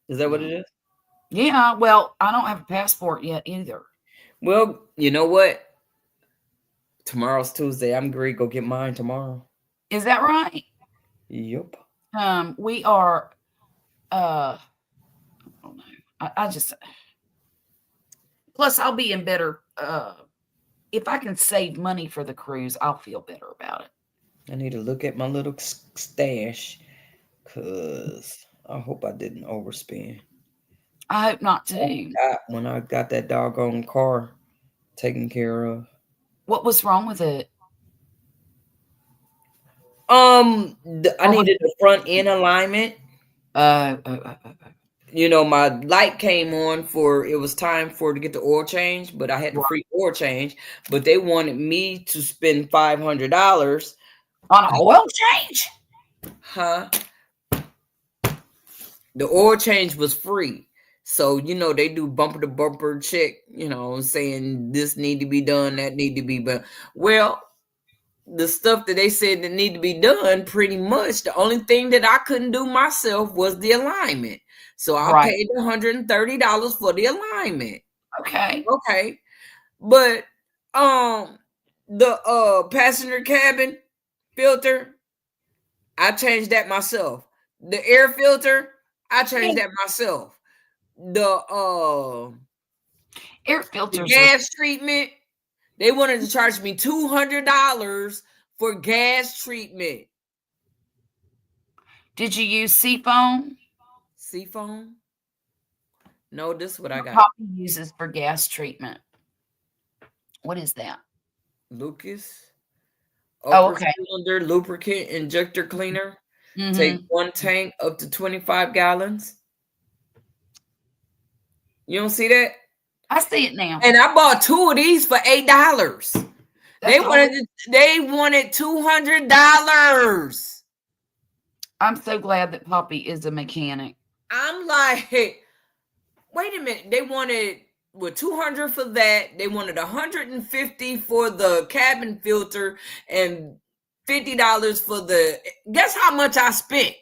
Is that what it is? Yeah. Well, I don't have a passport yet either. Well, you know what? Tomorrow's Tuesday. I'm going to go get mine tomorrow. Is that right? Yep. We are. I don't know. I just. Plus, I'll be in better. If I can save money for the cruise, I'll feel better about it. I need to look at my little stash because I hope I didn't overspend. I hope not too. When I got that doggone car taken care of. What was wrong with it? I needed the front end alignment. You know, my light came on it was time to get the oil change, but I had the free oil change. But they wanted me to spend $500 on an oil change. Huh? The oil change was free. So, you know, they do bumper to bumper check, you know, saying this need to be done, that need to be done. Well, the stuff that they said that need to be done, pretty much the only thing that I couldn't do myself was the alignment. So I paid $130 for the alignment. Okay. But the passenger cabin filter, I changed that myself. The air filter, I changed that myself. The air filters, the gas treatment, they wanted to charge me $200 for gas treatment. Did you use Seafoam? Seafoam? No, this is what I got. Poppy uses for gas treatment. What is that? Lucas. Okay. Cylinder lubricant injector cleaner. Take one tank up to 25 gallons. You don't see that? I see it now. And I bought 2 of these for $8. They wanted $200. I'm so glad that Poppy is a mechanic. I'm like, hey, wait a minute. They wanted $200 for that. They wanted $150 for the cabin filter and $50 for the. Guess how much I spent?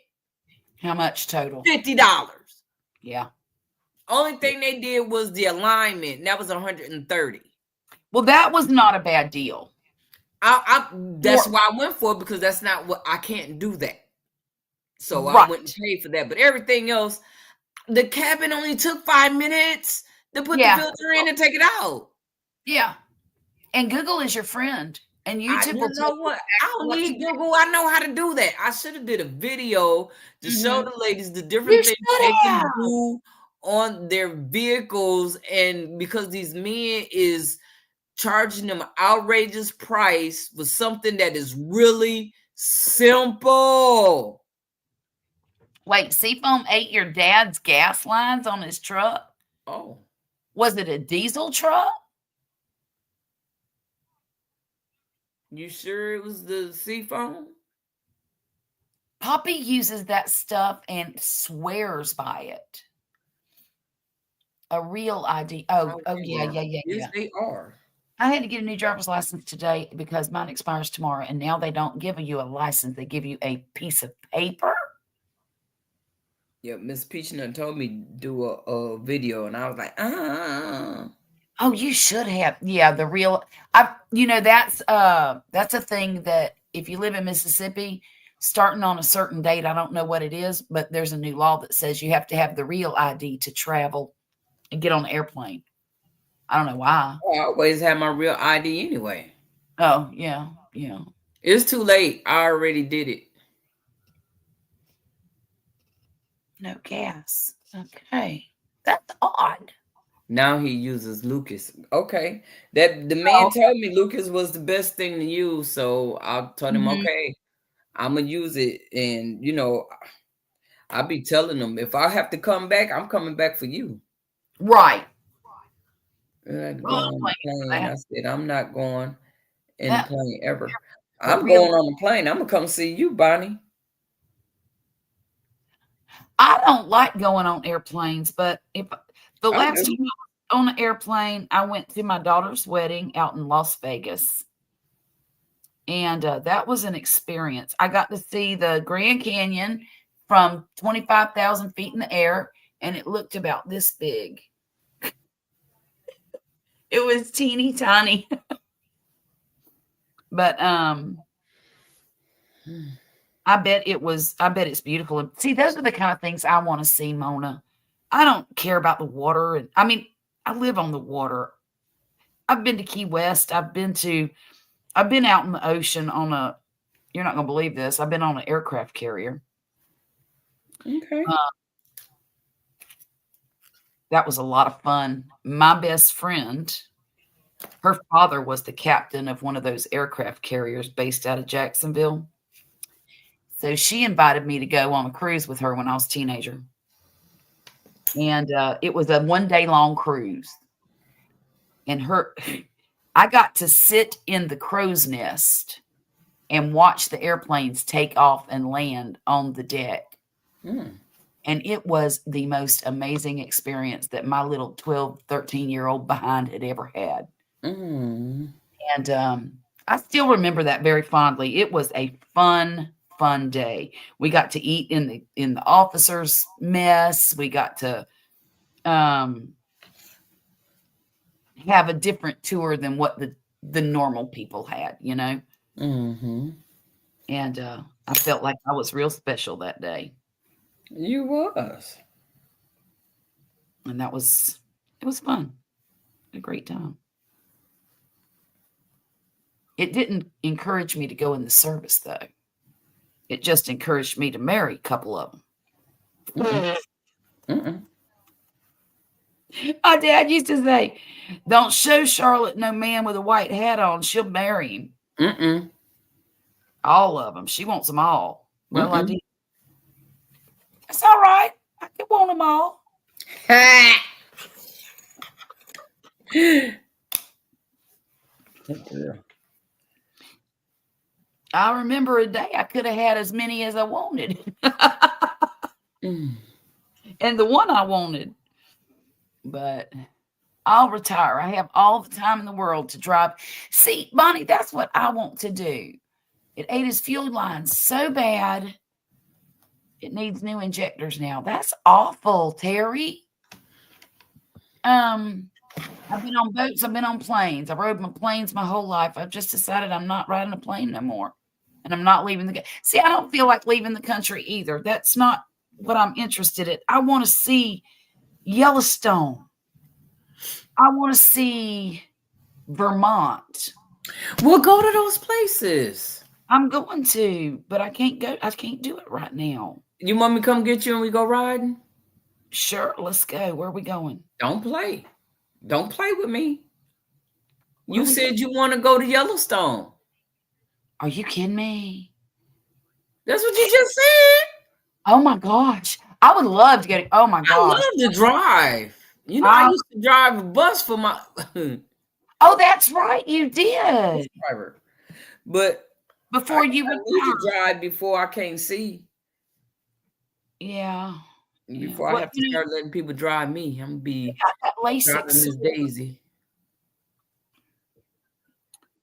How much total? $50. Yeah. Only thing they did was the alignment. That was $130. Well, that was not a bad deal. That's why I went for it, because that's not what I can't do that. So I went and paid for that. But everything else, the cabin only took 5 minutes to put the filter in and take it out. Yeah. And Google is your friend. And YouTube will know what? I don't need Google. I know how to do that. I should have did a video to show the ladies the different things they can do on their vehicles. And because these men is charging them an outrageous price for something that is really simple. Wait, Seafoam ate your dad's gas lines on his truck? Oh. Was it a diesel truck? You sure it was the Seafoam? Poppy uses that stuff and swears by it. A real ID. Oh, yeah. Yes, they are. I had to get a new driver's license today because mine expires tomorrow, and now they don't give you a license. They give you a piece of paper. Yeah, Miss Peachman told me do a video, and I was like, Oh, you should have. Yeah, the real. That's a thing that if you live in Mississippi, starting on a certain date, I don't know what it is, but there's a new law that says you have to have the real ID to travel and get on the airplane. I don't know why. I always have my real ID anyway. Oh, yeah. It's too late. I already did it. No gas. Okay. That's odd. Now he uses Lucas. Okay. The man told me Lucas was the best thing to use. So I told him, okay, I'm going to use it. And, I'll be telling them, if I have to come back, I'm coming back for you. Right. I had to go on the plane. I said, I'm not going in the plane ever. I'm going on the plane. I'm going to come see you, Bonnie. I don't like going on airplanes, but if the last time I was on an airplane, I went to my daughter's wedding out in Las Vegas. And that was an experience. I got to see the Grand Canyon from 25,000 feet in the air, and it looked about this big. It was teeny tiny. But I bet it's beautiful. And see, those are the kind of things I want to see, Mona. I don't care about the water. And I mean, I live on the water. I've been to Key West. I've been out in the ocean on you're not going to believe this. I've been on an aircraft carrier. Okay. That was a lot of fun. My best friend, her father was the captain of one of those aircraft carriers based out of Jacksonville. So she invited me to go on a cruise with her when I was a teenager. And it was a 1-day long cruise. And I got to sit in the crow's nest and watch the airplanes take off and land on the deck. Mm. And it was the most amazing experience that my little 12, 13-year-old behind had ever had. Mm. And I still remember that very fondly. It was a fun day. We got to eat in the officers' mess. We got to have a different tour than what the normal people had, you know? Mm-hmm. And I felt like I was real special that day. You was. And it was fun. A great time. It didn't encourage me to go in the service, though. It just encouraged me to marry a couple of them. Mm-mm. Mm-mm. My dad used to say, "Don't show Charlotte no man with a white hat on. She'll marry him." Mm-mm. All of them. She wants them all. Well, I Mm-mm. did. That's all right. I can want them all. I remember a day I could have had as many as I wanted. Mm. And the one I wanted. But I'll retire. I have all the time in the world to drive. See, Bonnie, that's what I want to do. It ate his fuel line so bad. It needs new injectors now. That's awful, Terry. I've been on boats. I've been on planes. I rode my planes my whole life. I've just decided I'm not riding a plane no more. And I'm not leaving See, I don't feel like leaving the country either. That's not what I'm interested in. I want to see Yellowstone. I want to see Vermont. Well, go to those places. I'm going to, but I can't go. I can't do it right now. You want me to come get you and we go riding? Sure, let's go. Where are we going? Don't play. Don't play with me. Where You said you want to go to Yellowstone. Are you kidding me? That's what you just said. Oh my gosh. I would love to go. Oh my I gosh. love to drive. You know, I used to drive a bus for my Oh, that's right. You did. driver. But Before you I would need to drive before I can't see. Yeah. Before I have to start letting people drive me, I'm gonna be driving Miss Daisy.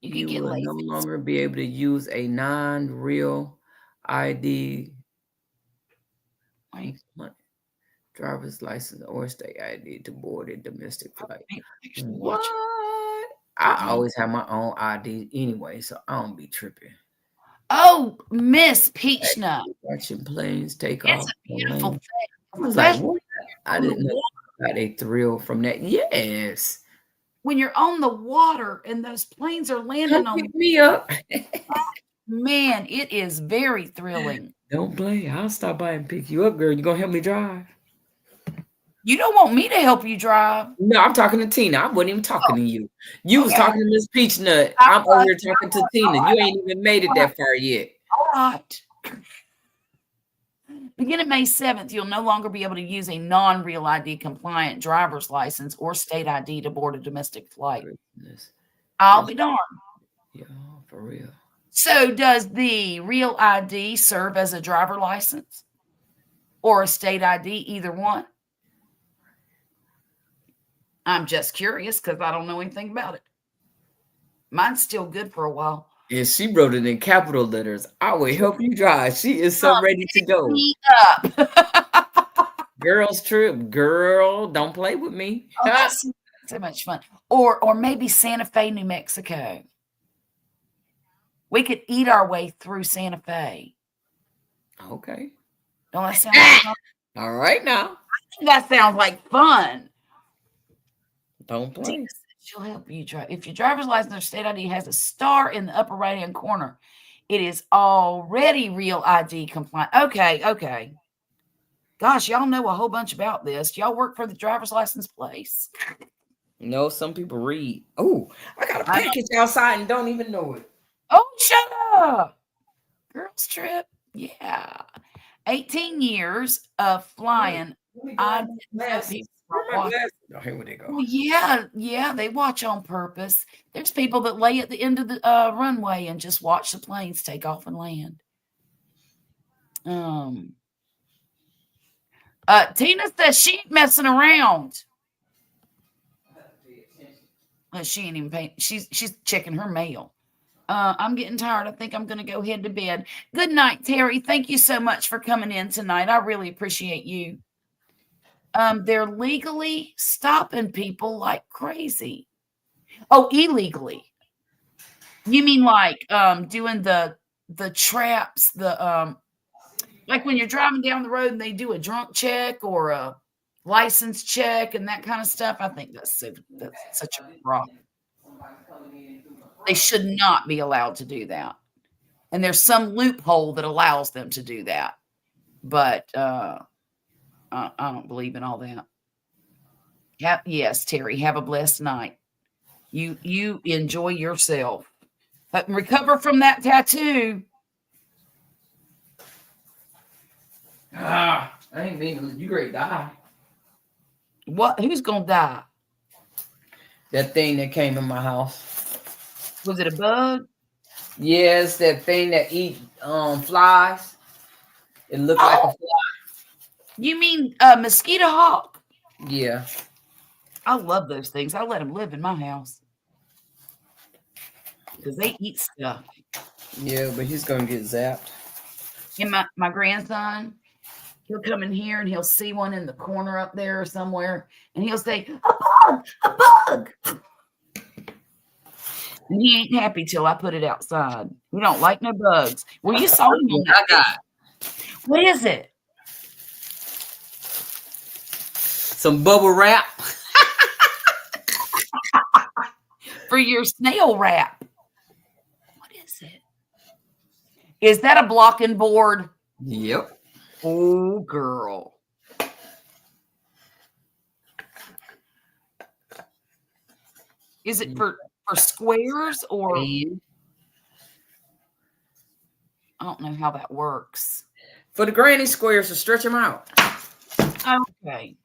You can get will LASIK. no longer be able to use a non-real ID driver's license or state ID to board a domestic flight. What? I always have my own ID anyway, so I don't be tripping. Oh, Miss Peachnut. Watching planes take It's off. a beautiful thing. I was like, what? I didn't know I got a thrill from that. Yes. When you're on the water and those planes are landing on pick me up. Man, it is very thrilling. Don't play. I'll stop by and pick you up, girl. You gonna help me drive? You don't want me to help you drive? No, I'm talking to Tina. I wasn't even talking to you. You was talking to Miss Peachnut. I'm over here talking to Tina. You ain't even made it that far yet. All right. Beginning May 7th, you'll no longer be able to use a non-real ID compliant driver's license or state ID to board a domestic flight. I'll be darned. Yeah, for real. So does the real ID serve as a driver license or a state ID, either one? I'm just curious because I don't know anything about it. Mine's still good for a while. And she wrote it in capital letters. I will help you drive. She is so ready to go. Me up. Girls trip. Girl, don't play with me. Oh, that's so much fun. Or maybe Santa Fe, New Mexico. We could eat our way through Santa Fe. Okay. Don't that sound like fun? All right now. I think that sounds like fun. Don't play. She'll help you drive. If your driver's license or state ID has a star in the upper right-hand corner, it is already real ID compliant. Okay. Gosh, y'all know a whole bunch about this. Y'all work for the driver's license place. No, some people read. Oh, I got a package outside and don't even know it. Oh, shut up. Girls trip. Yeah. 18 years of flying. Oh, here they go. Yeah, they watch on purpose. There's people that lay at the end of the runway and just watch the planes take off and land. Tina says she ain't messing around. She ain't even paying. She's checking her mail. I'm getting tired. I think I'm going to go head to bed. Good night, Terry. Thank you so much for coming in tonight. I really appreciate you. They're legally stopping people like crazy. Oh, illegally. You mean like doing the traps, like when you're driving down the road and they do a drunk check or a license check and that kind of stuff? I think that's such a problem. They should not be allowed to do that. And there's some loophole that allows them to do that. But I don't believe in all that. Yes, Terry, have a blessed night. You enjoy yourself. But recover from that tattoo. I ain't mean you great die. What? Who's gonna die? That thing that came in my house. Was it a bug? Yes, that thing that eat flies. It looked like a fly. You mean a mosquito hawk? Yeah. I love those things. I let them live in my house because they eat stuff. Yeah, but he's gonna get zapped. And my grandson, he'll come in here and he'll see one in the corner up there or somewhere, and he'll say, a bug. And he ain't happy till I put it outside. We don't like no bugs. Well, you saw him on that. I got. What is it? Some bubble wrap. For your snail wrap. What is it? Is that a blocking board? Yep. Oh, girl. Is it for squares or? I don't know how that works. For the granny squares to stretch them out. Okay.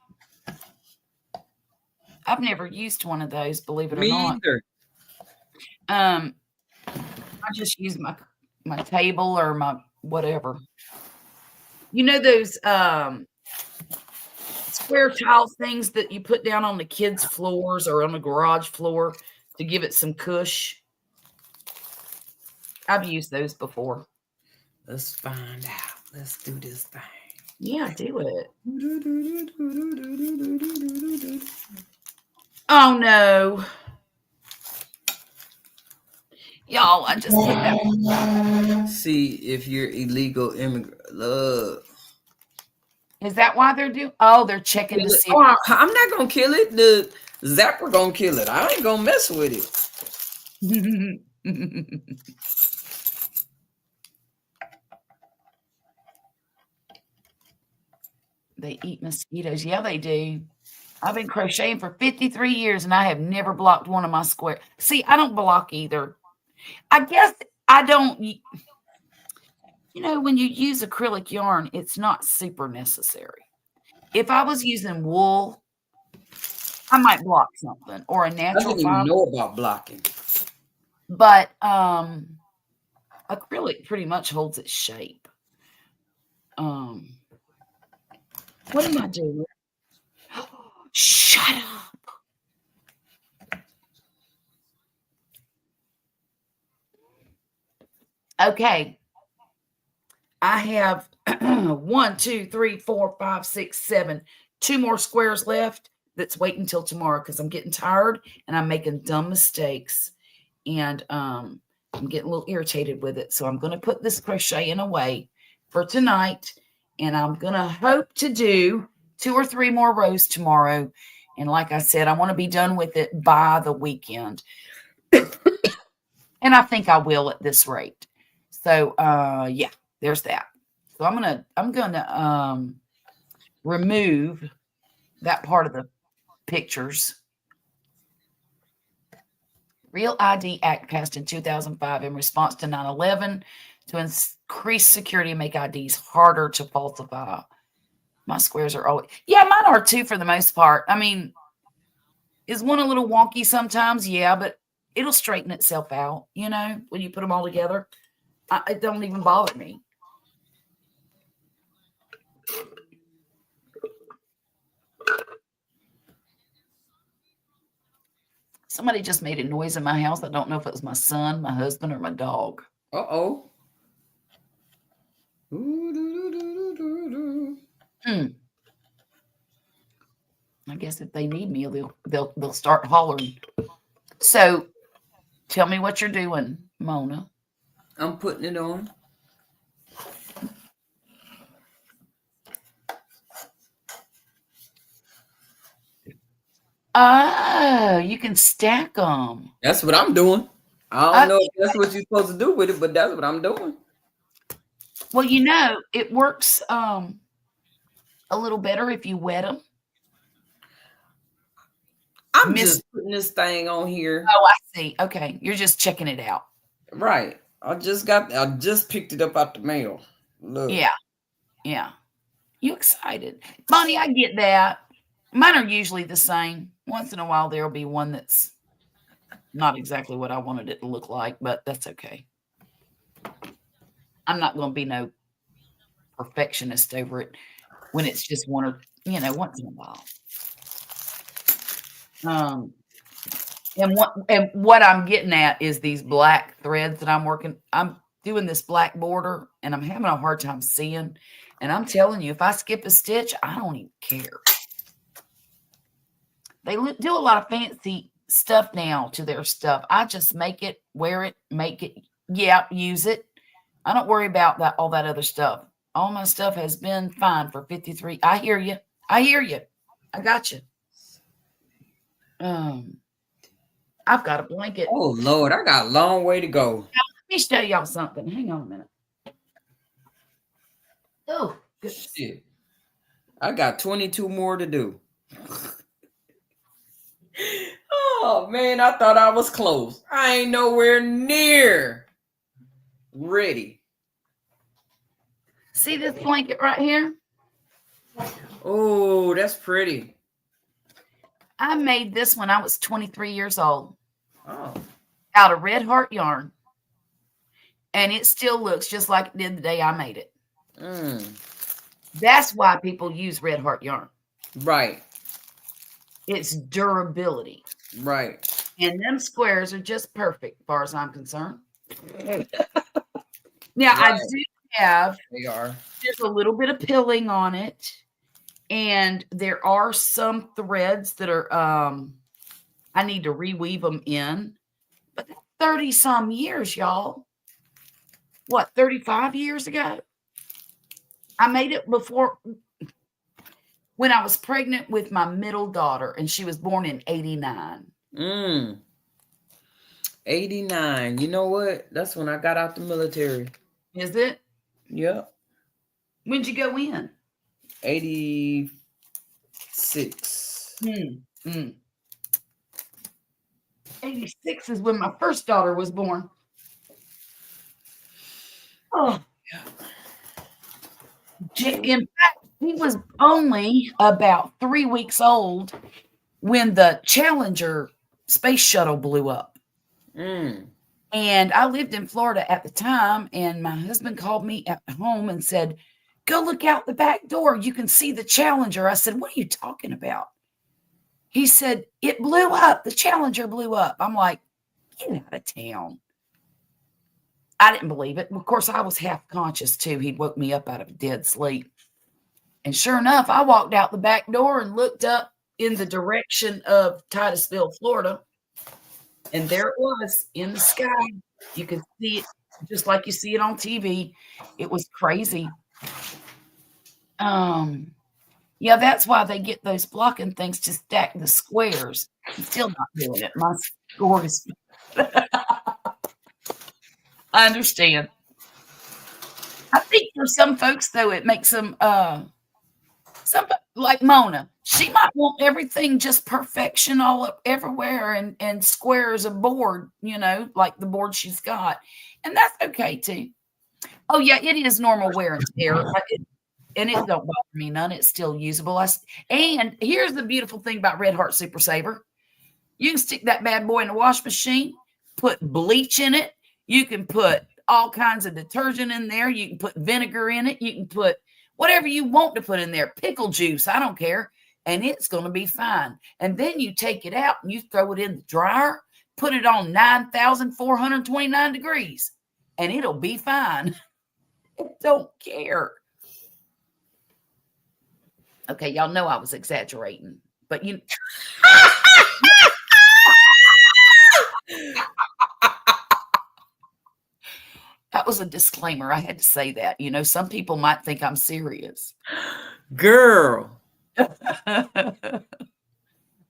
I've never used one of those, believe it or not. Me either. I just use my table or my whatever. You know those square tile things that you put down on the kids' floors or on the garage floor to give it some cush? I've used those before. Let's find out. Let's do this thing. Yeah, do it. Oh no. Y'all, I just put that. See if you're illegal immigrant. Look. Is that why they're doing? Oh, they're checking to see. Oh, I'm not gonna kill it. The zapper gonna kill it. I ain't gonna mess with it. They eat mosquitoes. Yeah, they do. I've been crocheting for 53 years and I have never blocked one of my squares. See, I don't block either. I guess I don't. You know, when you use acrylic yarn, it's not super necessary. If I was using wool, I might block something or a natural I didn't even know about blocking. But acrylic pretty much holds its shape. What am I doing? Shut up. Okay. I have 1, 2, 3, 4, 5, 6, 7. 2 more squares left. That's waiting until tomorrow because I'm getting tired and I'm making dumb mistakes. And I'm getting a little irritated with it. So I'm going to put this crocheting away for tonight. And I'm going to hope to do 2 or 3 more rows tomorrow. And like I said, I want to be done with it by the weekend. And I think I will at this rate. So yeah, there's that. So I'm gonna remove that part of the pictures. Real ID Act passed in 2005 in response to 9/11 to increase security and make IDs harder to falsify. My squares are always, yeah, mine are too for the most part. I mean, is one a little wonky sometimes? Yeah, but it'll straighten itself out, you know, when you put them all together. It don't even bother me. Somebody just made a noise in my house. I don't know if it was my son, my husband, or my dog. Uh-oh. I guess if they need me, they'll start hollering. So tell me what you're doing, Mona. I'm putting it on. Oh, you can stack them. That's what I'm doing. I don't know if that's what you're supposed to do with it, but that's what I'm doing. Well, you know, it works a little better if you wet them. I'm just putting this thing on here. Oh, I see. Okay. You're just checking it out. Right. I just picked it up out the mail. Look. Yeah. Yeah. You excited. Bonnie, I get that. Mine are usually the same. Once in a while, there'll be one that's not exactly what I wanted it to look like, but that's okay. I'm not going to be no perfectionist over it when it's just one or, you know, once in a while. And what I'm getting at is these black threads that I'm working. I'm doing this black border and I'm having a hard time seeing. And I'm telling you, if I skip a stitch, I don't even care. They do a lot of fancy stuff now to their stuff. I just make it, wear it, make it, yeah, use it. I don't worry about that, all that other stuff. All my stuff has been fine for 53. I hear you. I hear you. I got you. I've got a blanket. Oh Lord, I got a long way to go. Now, let me show y'all something. Hang on a minute. Oh, good shit. I got 22 more to do. Oh man, I thought I was close. I ain't nowhere near ready. See this blanket right here? Oh, that's pretty. I made this when I was 23 years old. Oh. Out of red heart yarn. And it still looks just like it did the day I made it. That's why people use red heart yarn. Right. It's durability. Right. And them squares are just perfect as far as I'm concerned. Now, right. I do have, they are. There's a little bit of pilling on it. And there are some threads that are, I need to reweave them in. But 30 some years, y'all. What, 35 years ago? I made it before, when I was pregnant with my middle daughter, and she was born in 89. 89. You know what? That's when I got out the military. Is it? Yep. When'd you go in? 86. 86 is when my first daughter was born. Oh. Yeah. In fact, he was only about 3 weeks old when the Challenger space shuttle blew up. And I lived in Florida at the time, and my husband called me at home and said, "Go look out the back door. You can see the Challenger." I said, "What are you talking about?" He said, "It blew up. The Challenger blew up." I'm like, "Get out of town." I didn't believe it. Of course, I was half conscious too. He'd woke me up out of a dead sleep. And sure enough, I walked out the back door and looked up in the direction of Titusville, Florida. And there it was in the sky. You could see it just like you see it on TV. It was crazy. Yeah, that's why they get those blocking things to stack the squares. I'm still not doing it. My score is I understand. I think for some folks though, it makes them some like Mona. She might want everything just perfection all up everywhere and squares of board, like the board she's got. And that's okay too. Oh yeah, it is normal wear and tear. And it don't bother me none. It's still usable. And here's the beautiful thing about Red Heart Super Saver. You can stick that bad boy in the wash machine, put bleach in it. You can put all kinds of detergent in there. You can put vinegar in it. You can put whatever you want to put in there. Pickle juice, I don't care. And it's going to be fine. And then you take it out and you throw it in the dryer, put it on 9,429 degrees, and it'll be fine. Don't care. Okay, y'all know I was exaggerating, but that was a disclaimer. I had to say that. Some people might think I'm serious. Girl.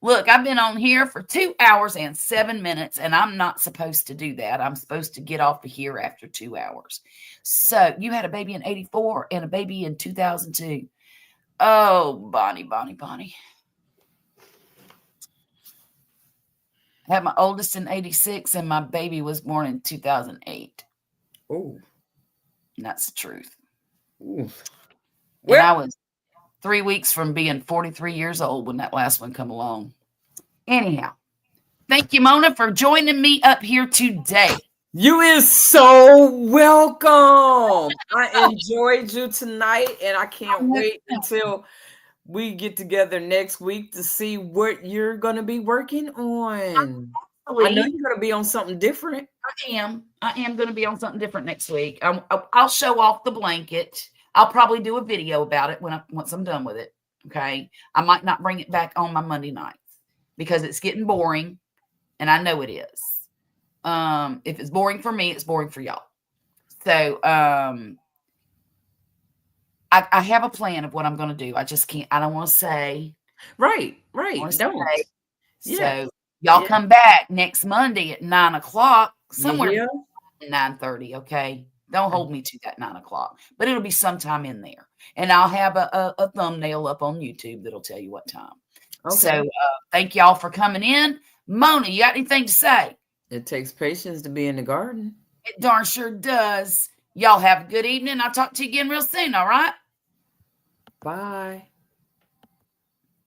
Look, I've been on here for 2 hours and 7 minutes, and I'm not supposed to do that. I'm supposed to get off of here after 2 hours. So you had a baby in 84 and a baby in 2002. Oh, Bonnie. I had my oldest in 86 and my baby was born in 2008. Oh. And that's the truth. Ooh. And I was 3 weeks from being 43 years old when that last one come along. Anyhow, thank you, Mona, for joining me up here today. You is so welcome. I enjoyed you tonight, and I can't wait until we get together next week to see what you're going to be working on. I know you're going to be on something different. I am going to be on something different next week. I'll show off the blanket. I'll probably do a video about it once I'm done with it. Okay. I might not bring it back on my Monday nights because it's getting boring, and I know it is. If it's boring for me, it's boring for y'all. So I have a plan of what I'm going to do. I just can't. I don't want to say. Right. Don't. So y'all come back next Monday at 9:00, somewhere 9:30. Okay. Don't hold me to that 9:00, but it'll be sometime in there, and I'll have a thumbnail up on YouTube that'll tell you what time. Okay. So thank y'all for coming in. Mona, you got anything to say? It takes patience to be in the garden. It darn sure does. Y'all have a good evening. I'll talk to you again real soon. All right. Bye.